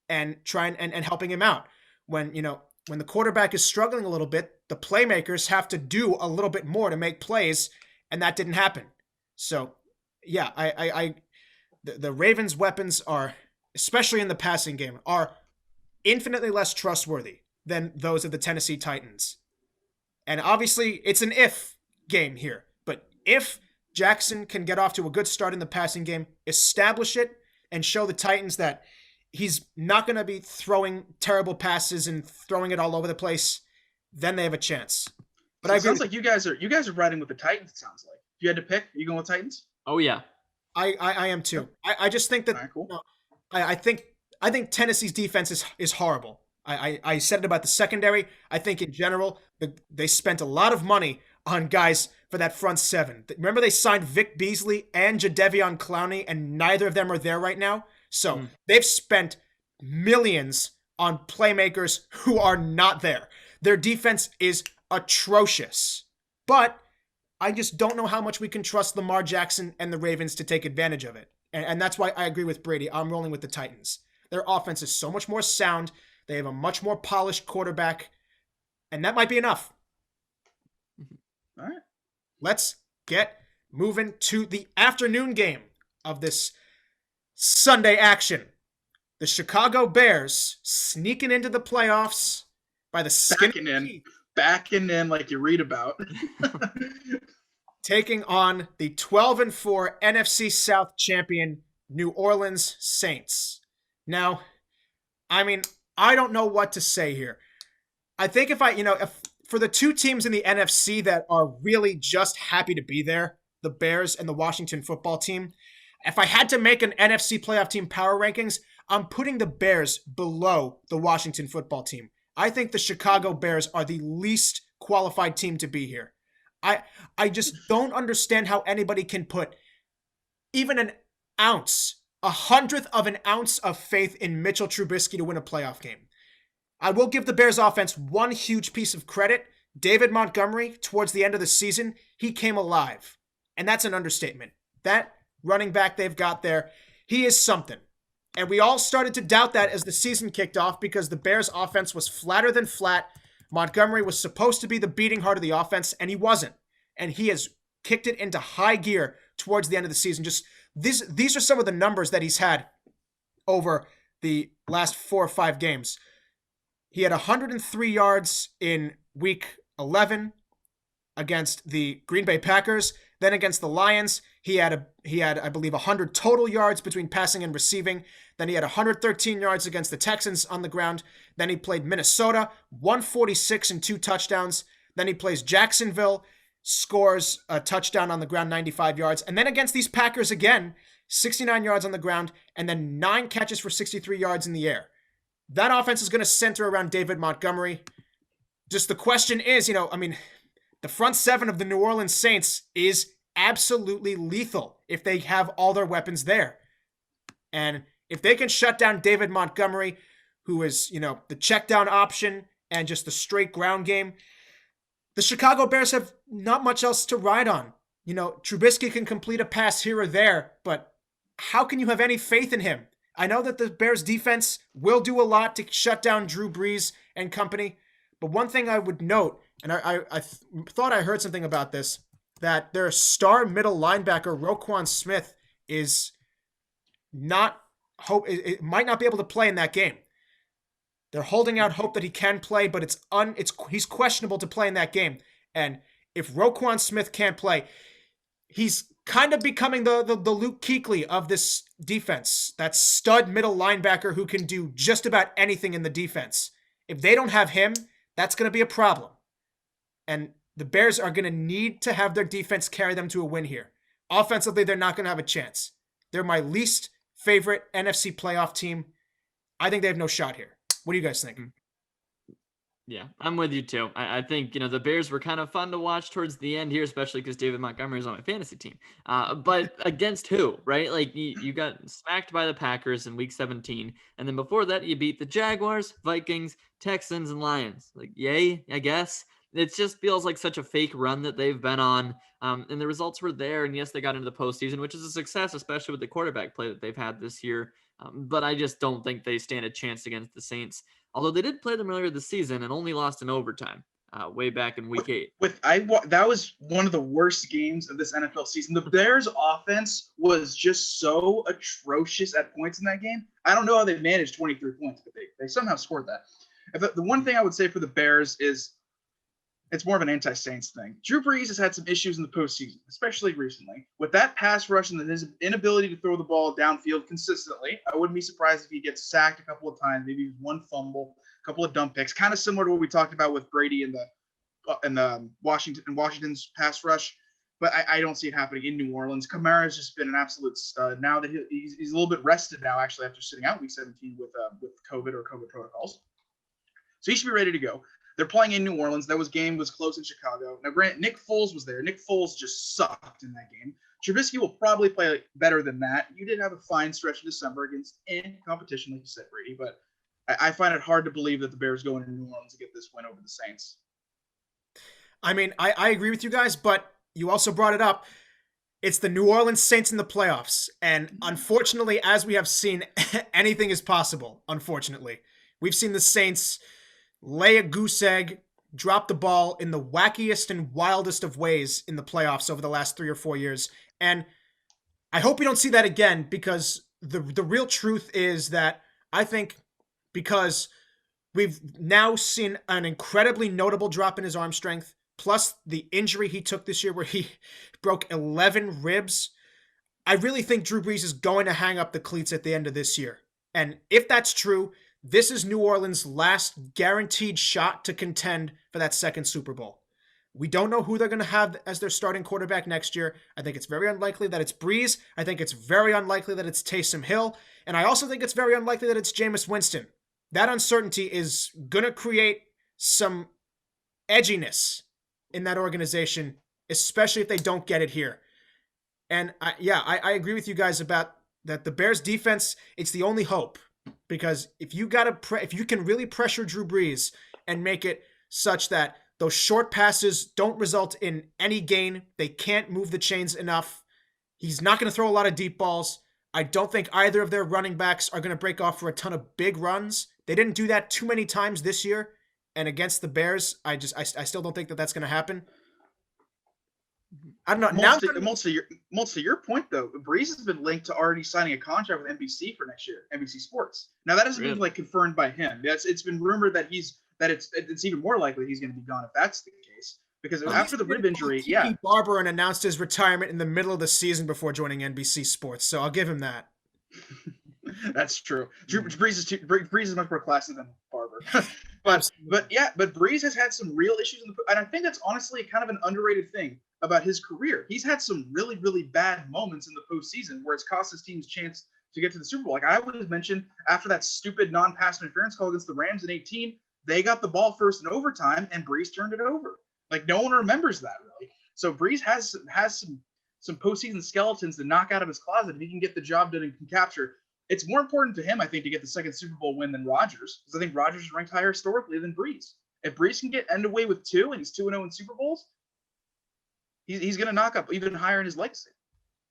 and trying and helping him out. When the quarterback is struggling a little bit, the playmakers have to do a little bit more to make plays, and that didn't happen. So, yeah, the Ravens' weapons are, especially in the passing game, are infinitely less trustworthy than those of the Tennessee Titans. And obviously, it's an if game here. But if Jackson can get off to a good start in the passing game, establish it, and show the Titans that he's not going to be throwing terrible passes and throwing it all over the place, then they have a chance. But so it sounds like you guys are riding with the Titans, it sounds like. If you had to pick, are you going with Titans? Oh, yeah. I am too. I just think that cool. I think Tennessee's defense is horrible. I said it about the secondary. I think in general, they spent a lot of money on guys for that front seven. Remember they signed Vic Beasley and Jadeveon Clowney, and neither of them are there right now? So they've spent millions on playmakers who are not there. Their defense is atrocious. But I just don't know how much we can trust Lamar Jackson and the Ravens to take advantage of it. And that's why I agree with Brady. I'm rolling with the Titans. Their offense is so much more sound. They have a much more polished quarterback. And that might be enough. All right. Let's get moving to the afternoon game of this Sunday action. The Chicago Bears sneaking into the playoffs by the skin of their teeth. Backing in like you read about. Taking on the 12-4 NFC South champion New Orleans Saints. Now, I mean, I don't know what to say here. I think if for the two teams in the NFC that are really just happy to be there, the Bears and the Washington football team, if I had to make an NFC playoff team power rankings, I'm putting the Bears below the Washington football team. I think the Chicago Bears are the least qualified team to be here. I just don't understand how anybody can put even an ounce, 100th of an ounce of faith in Mitchell Trubisky to win a playoff game. I will give the Bears offense one huge piece of credit. David Montgomery, towards the end of the season, he came alive. And that's an understatement. That running back they've got there, he is something. And we all started to doubt that as the season kicked off because the Bears offense was flatter than flat. Montgomery was supposed to be the beating heart of the offense, and he wasn't. And he has kicked it into high gear towards the end of the season. Just these are some of the numbers that he's had over the last 4 or 5 games. He had 103 yards in week 11 against the Green Bay Packers. Then against the Lions, he had I believe 100 total yards between passing and receiving. Then he had 113 yards against the Texans on the ground. Then he played Minnesota, 146 and 2 touchdowns. Then he plays Jacksonville, scores a touchdown on the ground, 95 yards. And then against these Packers again, 69 yards on the ground, and then 9 catches for 63 yards in the air. That offense is going to center around David Montgomery. Just the question is, the front seven of the New Orleans Saints is absolutely lethal if they have all their weapons there. And if they can shut down David Montgomery, who is, the check down option and just the straight ground game, the Chicago Bears have not much else to ride on. Trubisky can complete a pass here or there, but how can you have any faith in him? I know that the Bears defense will do a lot to shut down Drew Brees and company, but one thing I would note, and I thought I heard something about this, that their star middle linebacker, Roquan Smith, is not it might not be able to play in that game. They're holding out hope that he can play, but he's questionable to play in that game. And if Roquan Smith can't play, he's kind of becoming the Luke Kuechly of this defense. That stud middle linebacker who can do just about anything in the defense. If they don't have him, that's going to be a problem. And the Bears are going to need to have their defense carry them to a win here. Offensively, they're not going to have a chance. They're my least favorite NFC playoff team. I think they have no shot here. What do you guys think? Yeah, I'm with you too. I think, the Bears were kind of fun to watch towards the end here, especially because David Montgomery is on my fantasy team. But against who, right? Like you got smacked by the Packers in week 17. And then before that, you beat the Jaguars, Vikings, Texans, and Lions. Like, yay, I guess. It just feels like such a fake run that they've been on. And the results were there. And yes, they got into the postseason, which is a success, especially with the quarterback play that they've had this year. But I just don't think they stand a chance against the Saints. Although they did play them earlier this season and only lost in overtime way back in week 8. That was one of the worst games of this NFL season. The Bears offense was just so atrocious at points in that game. I don't know how they managed 23 points, but they somehow scored that. The one thing I would say for the Bears is it's more of an anti-Saints thing. Drew Brees has had some issues in the postseason, especially recently. With that pass rush and his inability to throw the ball downfield consistently, I wouldn't be surprised if he gets sacked a couple of times, maybe one fumble, a couple of dump picks, kind of similar to what we talked about with Brady in the Washington's pass rush. But I don't see it happening in New Orleans. Kamara's just been an absolute stud. Now that he's a little bit rested now, actually, after sitting out week 17 with COVID or COVID protocols. So he should be ready to go. They're playing in New Orleans. That game was close in Chicago. Now, granted, Nick Foles was there. Nick Foles just sucked in that game. Trubisky will probably play better than that. You did have a fine stretch in December against competition, like you said, Brady. But I find it hard to believe that the Bears go into New Orleans to get this win over the Saints. I mean, I agree with you guys, but you also brought it up. It's the New Orleans Saints in the playoffs. And unfortunately, as we have seen, anything is possible, unfortunately. We've seen the Saints lay a goose egg dropped the ball in the wackiest and wildest of ways in the playoffs over the last 3 or 4 years. And I hope we don't see that again, because the real truth is that I think because we've now seen an incredibly notable drop in his arm strength, plus the injury he took this year where he broke 11 ribs, I really think Drew Brees is going to hang up the cleats at the end of this year. And if that's true, this is New Orleans' last guaranteed shot to contend for that second Super Bowl. We don't know who they're going to have as their starting quarterback next year. I think it's very unlikely that it's Brees. I think it's very unlikely that it's Taysom Hill. And I also think it's very unlikely that it's Jameis Winston. That uncertainty is going to create some edginess in that organization, especially if they don't get it here. And I agree with you guys about that. The Bears defense, it's the only hope, because if you can really pressure Drew Brees and make it such that those short passes don't result in any gain, they can't move the chains enough, he's not going to throw a lot of deep balls. I don't think either of their running backs are going to break off for a ton of big runs. They didn't do that too many times this year, and against the Bears, I still don't think that that's going to happen. I don't know. Multz, to your point, though, Brees has been linked to already signing a contract with NBC for next year, NBC Sports. Now that hasn't been confirmed by him. It's been rumored that it's even more likely he's going to be gone if that's the case. Because after the rib injury, Barber and announced his retirement in the middle of the season before joining NBC Sports, so I'll give him that. That's true. Brees is much more classy than Barber. but Brees has had some real issues and I think that's honestly kind of an underrated thing about his career. He's had some really, really bad moments in the postseason where it's cost his team's chance to get to the Super Bowl. Like I always mentioned, after that stupid non-pass interference call against the Rams in 2018, they got the ball first in overtime and Brees turned it over. Like no one remembers that really. So Brees has some postseason skeletons to knock out of his closet if he can get the job done and can capture. It's more important to him, I think, to get the second Super Bowl win than Rodgers, because I think Rodgers is ranked higher historically than Brees. If Brees can end away with 2 and he's 2-0 in Super Bowls, he's going to knock up even higher in his legacy.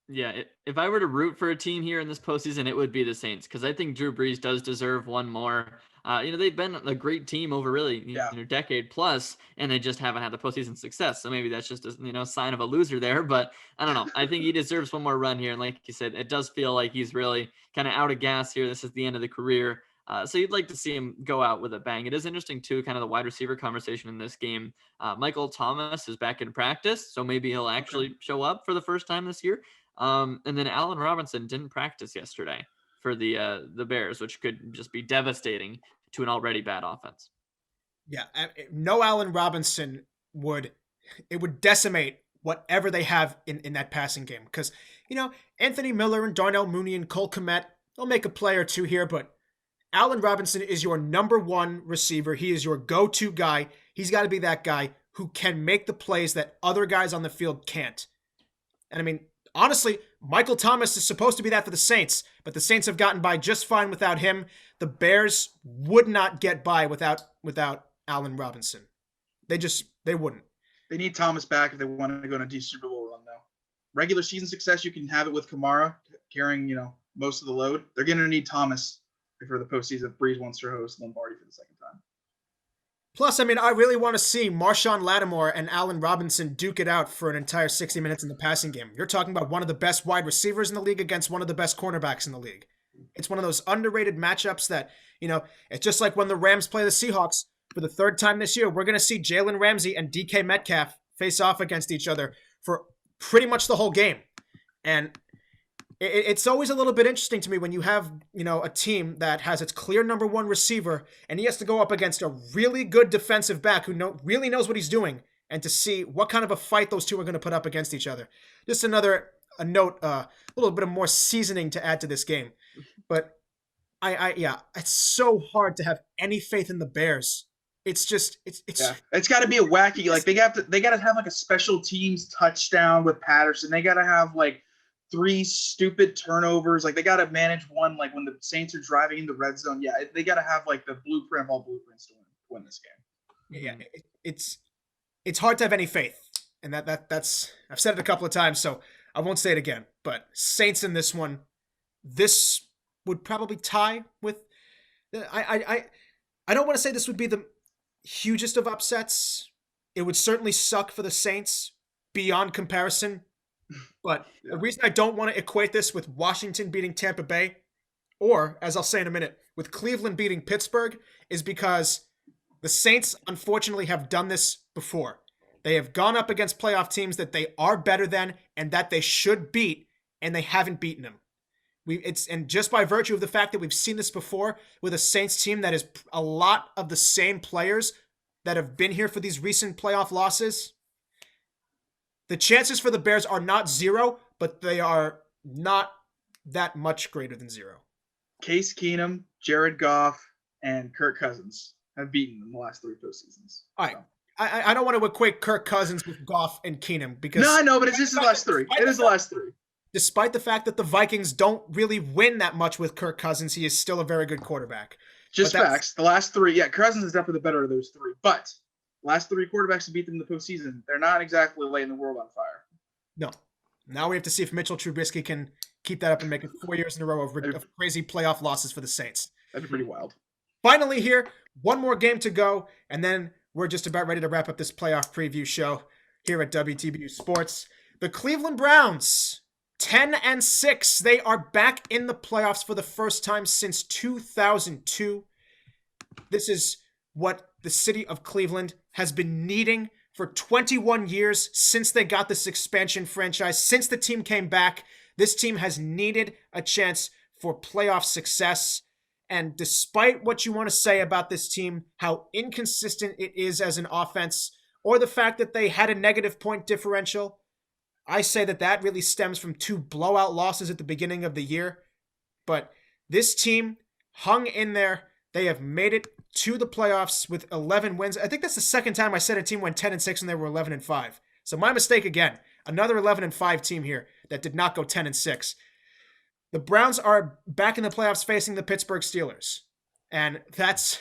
Yeah, if I were to root for a team here in this postseason, it would be the Saints, because I think Drew Brees does deserve one more. They've been a great team over really a decade plus, and they just haven't had the postseason success. So maybe that's just a sign of a loser there. But I don't know. I think he deserves one more run here. And like you said, it does feel like he's really kind of out of gas here. This is the end of the career. So you'd like to see him go out with a bang. It is interesting, too, kind of the wide receiver conversation in this game. Michael Thomas is back in practice, so maybe he'll actually show up for the first time this year. And then Allen Robinson didn't practice yesterday for the Bears, which could just be devastating to an already bad offense. Yeah, no Allen Robinson would decimate whatever they have in that passing game. Because, Anthony Miller and Darnell Mooney and Cole Kmet, they'll make a play or two here, but Allen Robinson is your number one receiver. He is your go-to guy. He's got to be that guy who can make the plays that other guys on the field can't. And I mean, honestly, Michael Thomas is supposed to be that for the Saints, but the Saints have gotten by just fine without him. The Bears would not get by without Allen Robinson. They wouldn't. They need Thomas back if they want to go on a deep Super Bowl run, though. Regular season success, you can have it with Kamara carrying, most of the load. They're going to need Thomas for the postseason if Brees wants to host Lombardi for the second time. Plus, I mean, I really want to see Marshawn Lattimore and Allen Robinson duke it out for an entire 60 minutes in the passing game. You're talking about one of the best wide receivers in the league against one of the best cornerbacks in the league. It's one of those underrated matchups that, it's just like when the Rams play the Seahawks for the third time this year. We're going to see Jalen Ramsey and DK Metcalf face off against each other for pretty much the whole game. And it's always a little bit interesting to me when you have, a team that has its clear number one receiver and he has to go up against a really good defensive back who really knows what he's doing, and to see what kind of a fight those two are going to put up against each other. Just a note, a little bit of more seasoning to add to this game. But it's so hard to have any faith in the Bears. It's just it's got to be a wacky, like they got to have like a special teams touchdown with Patterson. They got to have like 3 stupid turnovers. Like they got to manage one, like when the Saints are driving in the red zone. Yeah, they got to have like the blueprint of all blueprints to win this game. Yeah, it's hard to have any faith, and that's I've said it a couple of times, so I won't say it again. But Saints in this one, this would probably tie with. I don't want to say this would be the hugest of upsets. It would certainly suck for the Saints beyond comparison. But the reason I don't want to equate this with Washington beating Tampa Bay, or, as I'll say in a minute, with Cleveland beating Pittsburgh, is because the Saints, unfortunately, have done this before. They have gone up against playoff teams that they are better than and that they should beat, and they haven't beaten them. And just by virtue of the fact that we've seen this before with a Saints team that is a lot of the same players that have been here for these recent playoff losses, the chances for the Bears are not zero, but they are not that much greater than zero. Case Keenum, Jared Goff, and Kirk Cousins have beaten them the last 3 postseasons. All right. I don't want to equate Kirk Cousins with Goff and Keenum because... No, I know, but it's just the last 3. It is the last 3. Despite the fact that the Vikings don't really win that much with Kirk Cousins, he is still a very good quarterback. Just facts. The last 3, Cousins is definitely the better of those 3. But last 3 quarterbacks to beat them in the postseason, they're not exactly lighting the world on fire. No. Now we have to see if Mitchell Trubisky can keep that up and make it 4 years in a row of crazy playoff losses for the Saints. That'd be pretty wild. Finally here, one more game to go, and then we're just about ready to wrap up this playoff preview show here at WTBU Sports. The Cleveland Browns, 10-6. They are back in the playoffs for the first time since 2002. This is what the city of Cleveland has been needing for 21 years since they got this expansion franchise. Since the team came back, this team has needed a chance for playoff success. And despite what you want to say about this team, how inconsistent it is as an offense, or the fact that they had a negative point differential, I say that really stems from 2 blowout losses at the beginning of the year. But this team hung in there. They have made it to the playoffs with 11 wins. I think that's the second time I said a team went 10-6 and they were 11-5. So my mistake again. Another 11-5 team here that did not go 10-6. The Browns are back in the playoffs facing the Pittsburgh Steelers. And that's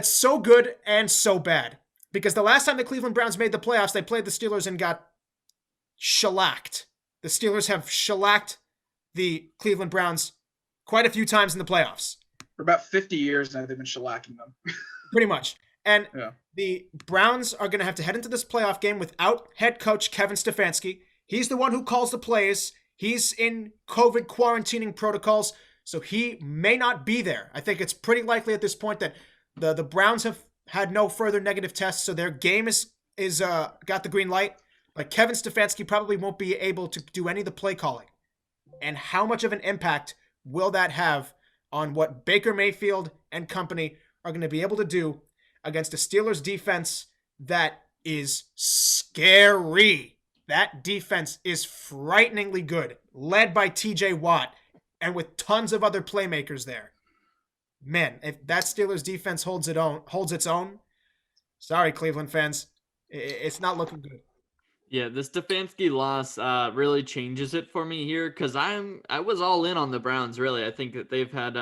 so good and so bad. Because the last time the Cleveland Browns made the playoffs, they played the Steelers and got shellacked. The Steelers have shellacked the Cleveland Browns quite a few times in the playoffs. For about 50 years now, they've been shellacking them. Pretty much. And the Browns are going to have to head into this playoff game without head coach Kevin Stefanski. He's the one who calls the plays. He's in COVID quarantining protocols, so he may not be there. I think it's pretty likely at this point that the Browns have had no further negative tests, so their game is got the green light. But Kevin Stefanski probably won't be able to do any of the play calling. And how much of an impact will that have on what Baker Mayfield and company are going to be able to do against a Steelers defense that is scary? That defense is frighteningly good, led by TJ Watt, and with tons of other playmakers there. Man, if that Steelers defense holds its own, sorry, Cleveland fans, it's not looking good. Yeah, the Stefanski loss really changes it for me here because I was all in on the Browns, really. I think that they've had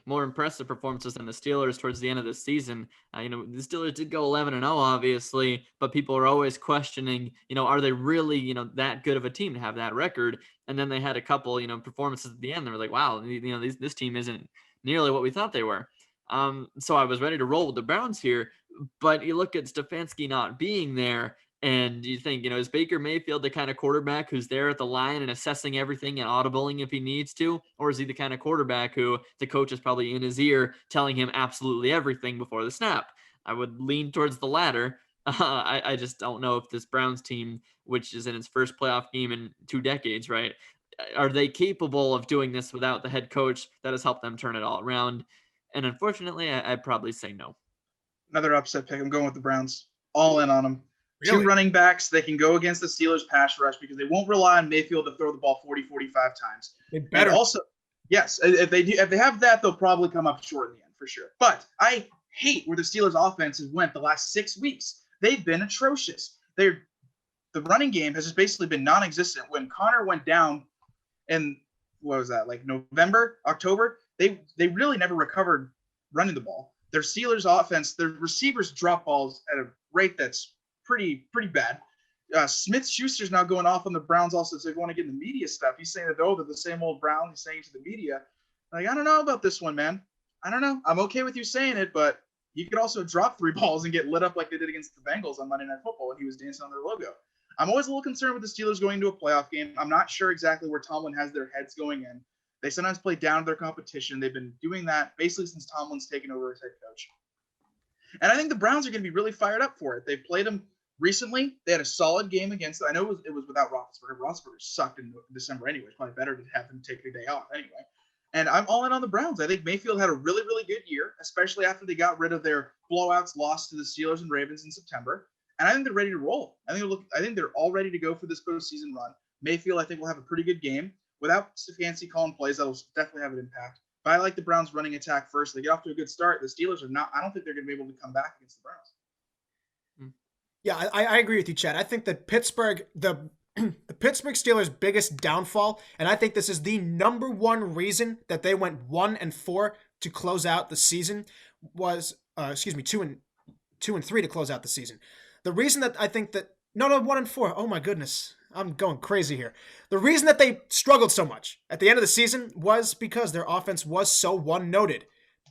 more impressive performances than the Steelers towards the end of the season. The Steelers did go 11-0, obviously, but people are always questioning, are they really, that good of a team to have that record? And then they had a couple, performances at the end. They were like, wow, this team isn't nearly what we thought they were. So I was ready to roll with the Browns here, but you look at Stefanski not being there, and you think, is Baker Mayfield the kind of quarterback who's there at the line and assessing everything and audibling if he needs to? Or is he the kind of quarterback who the coach is probably in his ear telling him absolutely everything before the snap? I would lean towards the latter. I just don't know if this Browns team, which is in its first playoff game in 2 decades, right? Are they capable of doing this without the head coach that has helped them turn it all around? And unfortunately, I'd probably say no. Another upset pick. I'm going with the Browns. All in on them. Really? 2 running backs. They can go against the Steelers pass rush because they won't rely on Mayfield to throw the ball 40, 45 times. They better. And also, yes, if they have that, they'll probably come up short in the end for sure. But I hate where the Steelers offense has went the last 6 weeks. They've been atrocious. The running game has just basically been non-existent. When Connor went down in, what was that, like November, October, they really never recovered running the ball. Their Steelers offense, their receivers drop balls at a rate that's pretty bad. Smith-Schuster's now going off on the Browns also, so they want to get in the media stuff. He's saying that, they're the same old Browns. He's saying to the media, like, I don't know about this one, man. I don't know. I'm okay with you saying it, but he could also drop 3 balls and get lit up like they did against the Bengals on Monday Night Football when he was dancing on their logo. I'm always a little concerned with the Steelers going into a playoff game. I'm not sure exactly where Tomlin has their heads going in. They sometimes play down to their competition. They've been doing that basically since Tomlin's taken over as head coach. And I think the Browns are going to be really fired up for it. They've played them recently. They had a solid game against – I know it was without Roethlisberger. Roethlisberger sucked in December anyway. It's probably better to have him take a day off anyway. And I'm all in on the Browns. I think Mayfield had a really, really good year, especially after they got rid of their blowouts loss to the Steelers and Ravens in September. And I think they're ready to roll. I think they're all ready to go for this postseason run. Mayfield, I think, will have a pretty good game. Without fancy calling plays, that'll definitely have an impact. But I like the Browns running attack first. They get off to a good start. The Steelers are not – I don't think they're going to be able to come back against the Browns. Yeah, I agree with you, Chad. I think that the Pittsburgh Steelers' biggest downfall, and I think this is the number one reason that they went 1-4 to close out the season, was 2-3 to close out the season. The reason that I think that 1-4. Oh my goodness, I'm going crazy here. The reason that they struggled so much at the end of the season was because their offense was so one-noted.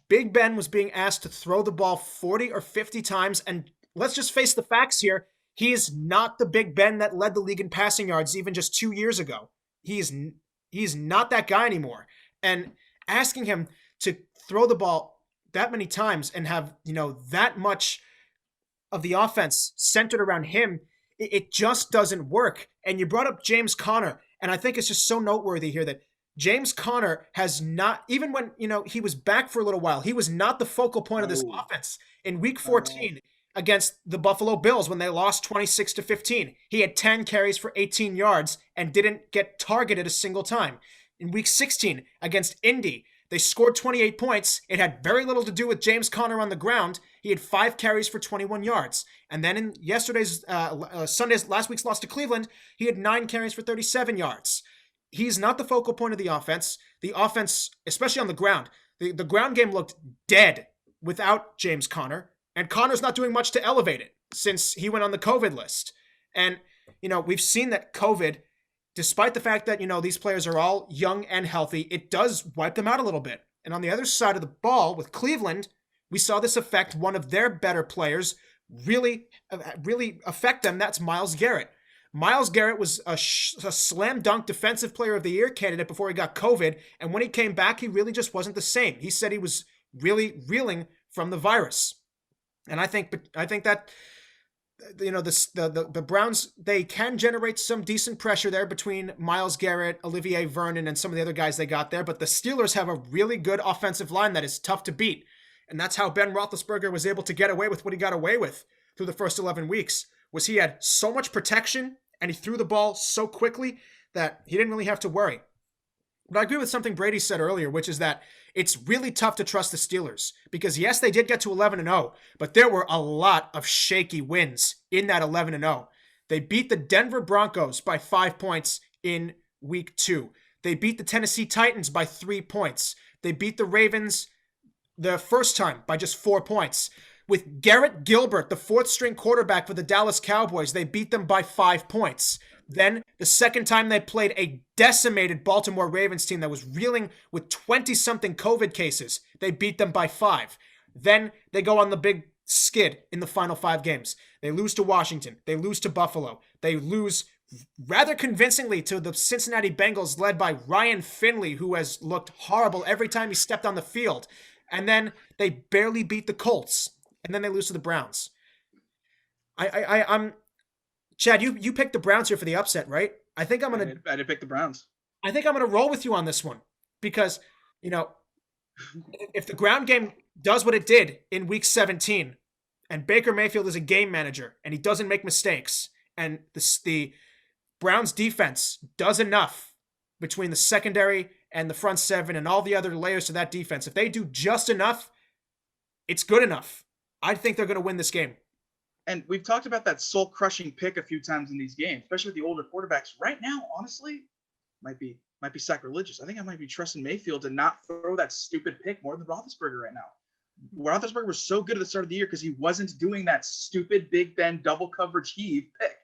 Big Ben was being asked to throw the ball 40 or 50 times, and let's just face the facts here. He is not the Big Ben that led the league in passing yards even just 2 years ago. He's not that guy anymore. And asking him to throw the ball that many times and have, that much of the offense centered around him, it just doesn't work. And you brought up James Conner, and I think it's just so noteworthy here that James Conner has not, even when, he was back for a little while, he was not the focal point of this offense. In week 14, against the Buffalo Bills when they lost 26-15. He had 10 carries for 18 yards and didn't get targeted a single time. In week 16 against Indy, they scored 28 points. It had very little to do with James Conner on the ground. He had 5 carries for 21 yards. And then in last week's loss to Cleveland, he had 9 carries for 37 yards. He's not the focal point of the offense. The offense, especially on the ground, the ground game looked dead without James Conner. And Connor's not doing much to elevate it since he went on the COVID list. And, we've seen that COVID, despite the fact that, these players are all young and healthy, it does wipe them out a little bit. And on the other side of the ball with Cleveland, we saw this affect one of their better players, really affect them. That's Myles Garrett. Myles Garrett was a slam dunk defensive player of the year candidate before he got COVID. And when he came back, he really just wasn't the same. He said he was really reeling from the virus. And I think that, the Browns, they can generate some decent pressure there between Myles Garrett, Olivier Vernon, and some of the other guys they got there. But the Steelers have a really good offensive line that is tough to beat. And that's how Ben Roethlisberger was able to get away with what he got away with through the first 11 weeks, was he had so much protection and he threw the ball so quickly that he didn't really have to worry. But I agree with something Brady said earlier, which is that it's really tough to trust the Steelers because, yes, they did get to 11-0, but there were a lot of shaky wins in that 11-0. They beat the Denver Broncos by 5 points in week 2. They beat the Tennessee Titans by 3 points. They beat the Ravens the first time by just 4 points. With Garrett Gilbert, the 4th-string quarterback for the Dallas Cowboys, they beat them by 5 points. Then, the second time they played a decimated Baltimore Ravens team that was reeling with 20-something COVID cases, they beat them by 5. Then, they go on the big skid in the final 5 games. They lose to Washington. They lose to Buffalo. They lose rather convincingly to the Cincinnati Bengals led by Ryan Finley, who has looked horrible every time he stepped on the field. And then, they barely beat the Colts. And then they lose to the Browns. I'm... Chad, you picked the Browns here for the upset, right? I did pick the Browns. I think I'm gonna roll with you on this one because, if the ground game does what it did in week 17, and Baker Mayfield is a game manager and he doesn't make mistakes, and the Browns defense does enough between the secondary and the front 7 and all the other layers to that defense, if they do just enough, it's good enough. I think they're gonna win this game. And we've talked about that soul-crushing pick a few times in these games, especially with the older quarterbacks. Right now, honestly, might be sacrilegious. I think I might be trusting Mayfield to not throw that stupid pick more than Roethlisberger right now. Roethlisberger was so good at the start of the year because he wasn't doing that stupid Big Ben double coverage heave pick.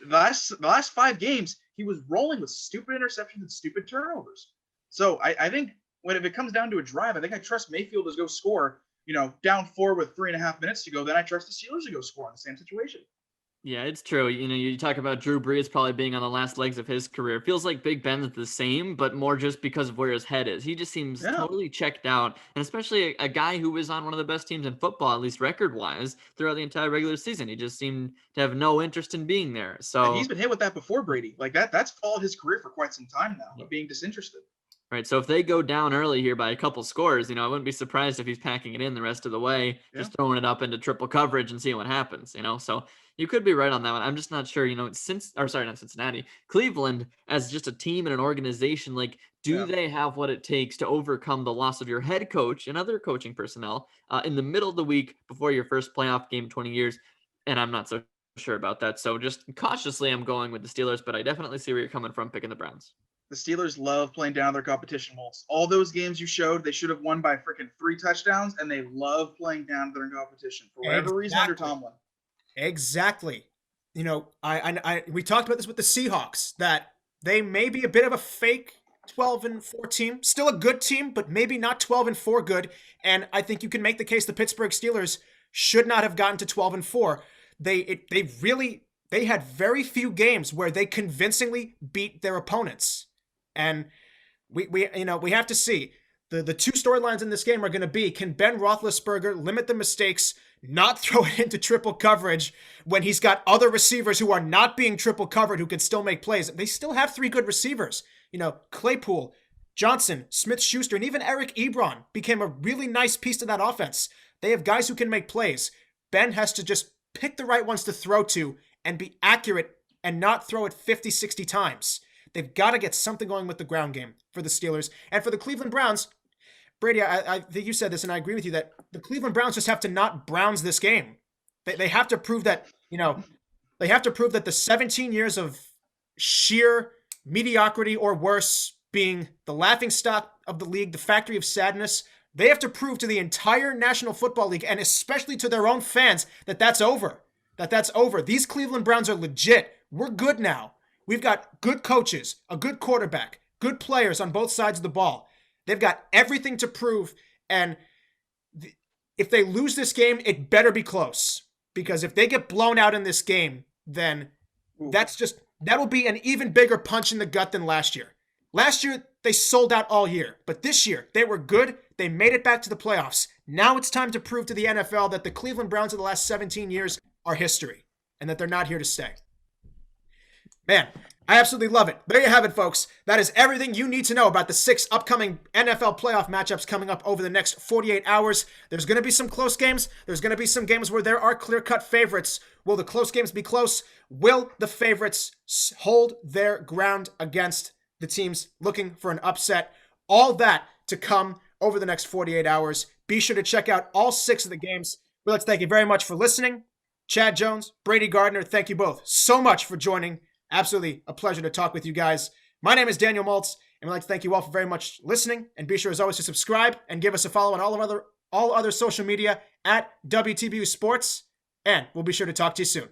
The last 5 games, he was rolling with stupid interceptions and stupid turnovers. So I think if it comes down to a drive, I think I trust Mayfield to go score down 4 with 3.5 minutes to go, then I trust the Steelers to go score in the same situation. Yeah, it's true. You talk about Drew Brees probably being on the last legs of his career. It feels like Big Ben's the same, but more just because of where his head is. He just seems totally checked out, and especially a guy who was on one of the best teams in football, at least record-wise, throughout the entire regular season. He just seemed to have no interest in being there. So and he's been hit with that before, Brady. Like that's followed his career for quite some time now, of being disinterested. Right, so if they go down early here by a couple scores, I wouldn't be surprised if he's packing it in the rest of the way, just throwing it up into triple coverage and seeing what happens, So you could be right on that one. I'm just not sure, not Cincinnati, Cleveland as just a team and an organization, do they have what it takes to overcome the loss of your head coach and other coaching personnel in the middle of the week before your first playoff game in 20 years? And I'm not so sure about that. So just cautiously, I'm going with the Steelers, but I definitely see where you're coming from picking the Browns. The Steelers love playing down their competition, Multz. All those games you showed, they should have won by freaking 3 touchdowns, and they love playing down their competition for whatever reason under Tomlin. Exactly. We talked about this with the Seahawks, that they may be a bit of a fake 12-4 team, still a good team, but maybe not 12-4 good. And I think you can make the case the Pittsburgh Steelers should not have gotten to 12-4. They had very few games where they convincingly beat their opponents. And we have to see. The two storylines in this game are going to be, can Ben Roethlisberger limit the mistakes, not throw it into triple coverage when he's got other receivers who are not being triple covered who can still make plays. They still have 3 good receivers. Claypool, Johnson, Smith-Schuster, and even Eric Ebron became a really nice piece to that offense. They have guys who can make plays. Ben has to just pick the right ones to throw to and be accurate and not throw it 50, 60 times. They've got to get something going with the ground game for the Steelers. And for the Cleveland Browns, Brady, I think you said this, and I agree with you, that the Cleveland Browns just have to not Browns this game. They have to prove that, they have to prove that the 17 years of sheer mediocrity or worse, being the laughingstock of the league, the factory of sadness, they have to prove to the entire National Football League, and especially to their own fans, that that's over. That's over. These Cleveland Browns are legit. We're good now. We've got good coaches, a good quarterback, good players on both sides of the ball. They've got everything to prove, and if they lose this game, it better be close. Because if they get blown out in this game, then that'll be an even bigger punch in the gut than last year. Last year, they sold out all year, but this year, they were good. They made it back to the playoffs. Now it's time to prove to the NFL that the Cleveland Browns of the last 17 years are history, and that they're not here to stay. Man, I absolutely love it. There you have it, folks. That is everything you need to know about the 6 upcoming NFL playoff matchups coming up over the next 48 hours. There's going to be some close games. There's going to be some games where there are clear-cut favorites. Will the close games be close? Will the favorites hold their ground against the teams looking for an upset? All that to come over the next 48 hours. Be sure to check out all 6 of the games. We'd like to thank you very much for listening. Chad Jones, Brady Gardner, thank you both so much for joining. Absolutely a pleasure to talk with you guys. My name is Daniel Multz, and we'd like to thank you all for very much listening. And be sure, as always, to subscribe and give us a follow on all other social media at WTBU Sports. And we'll be sure to talk to you soon.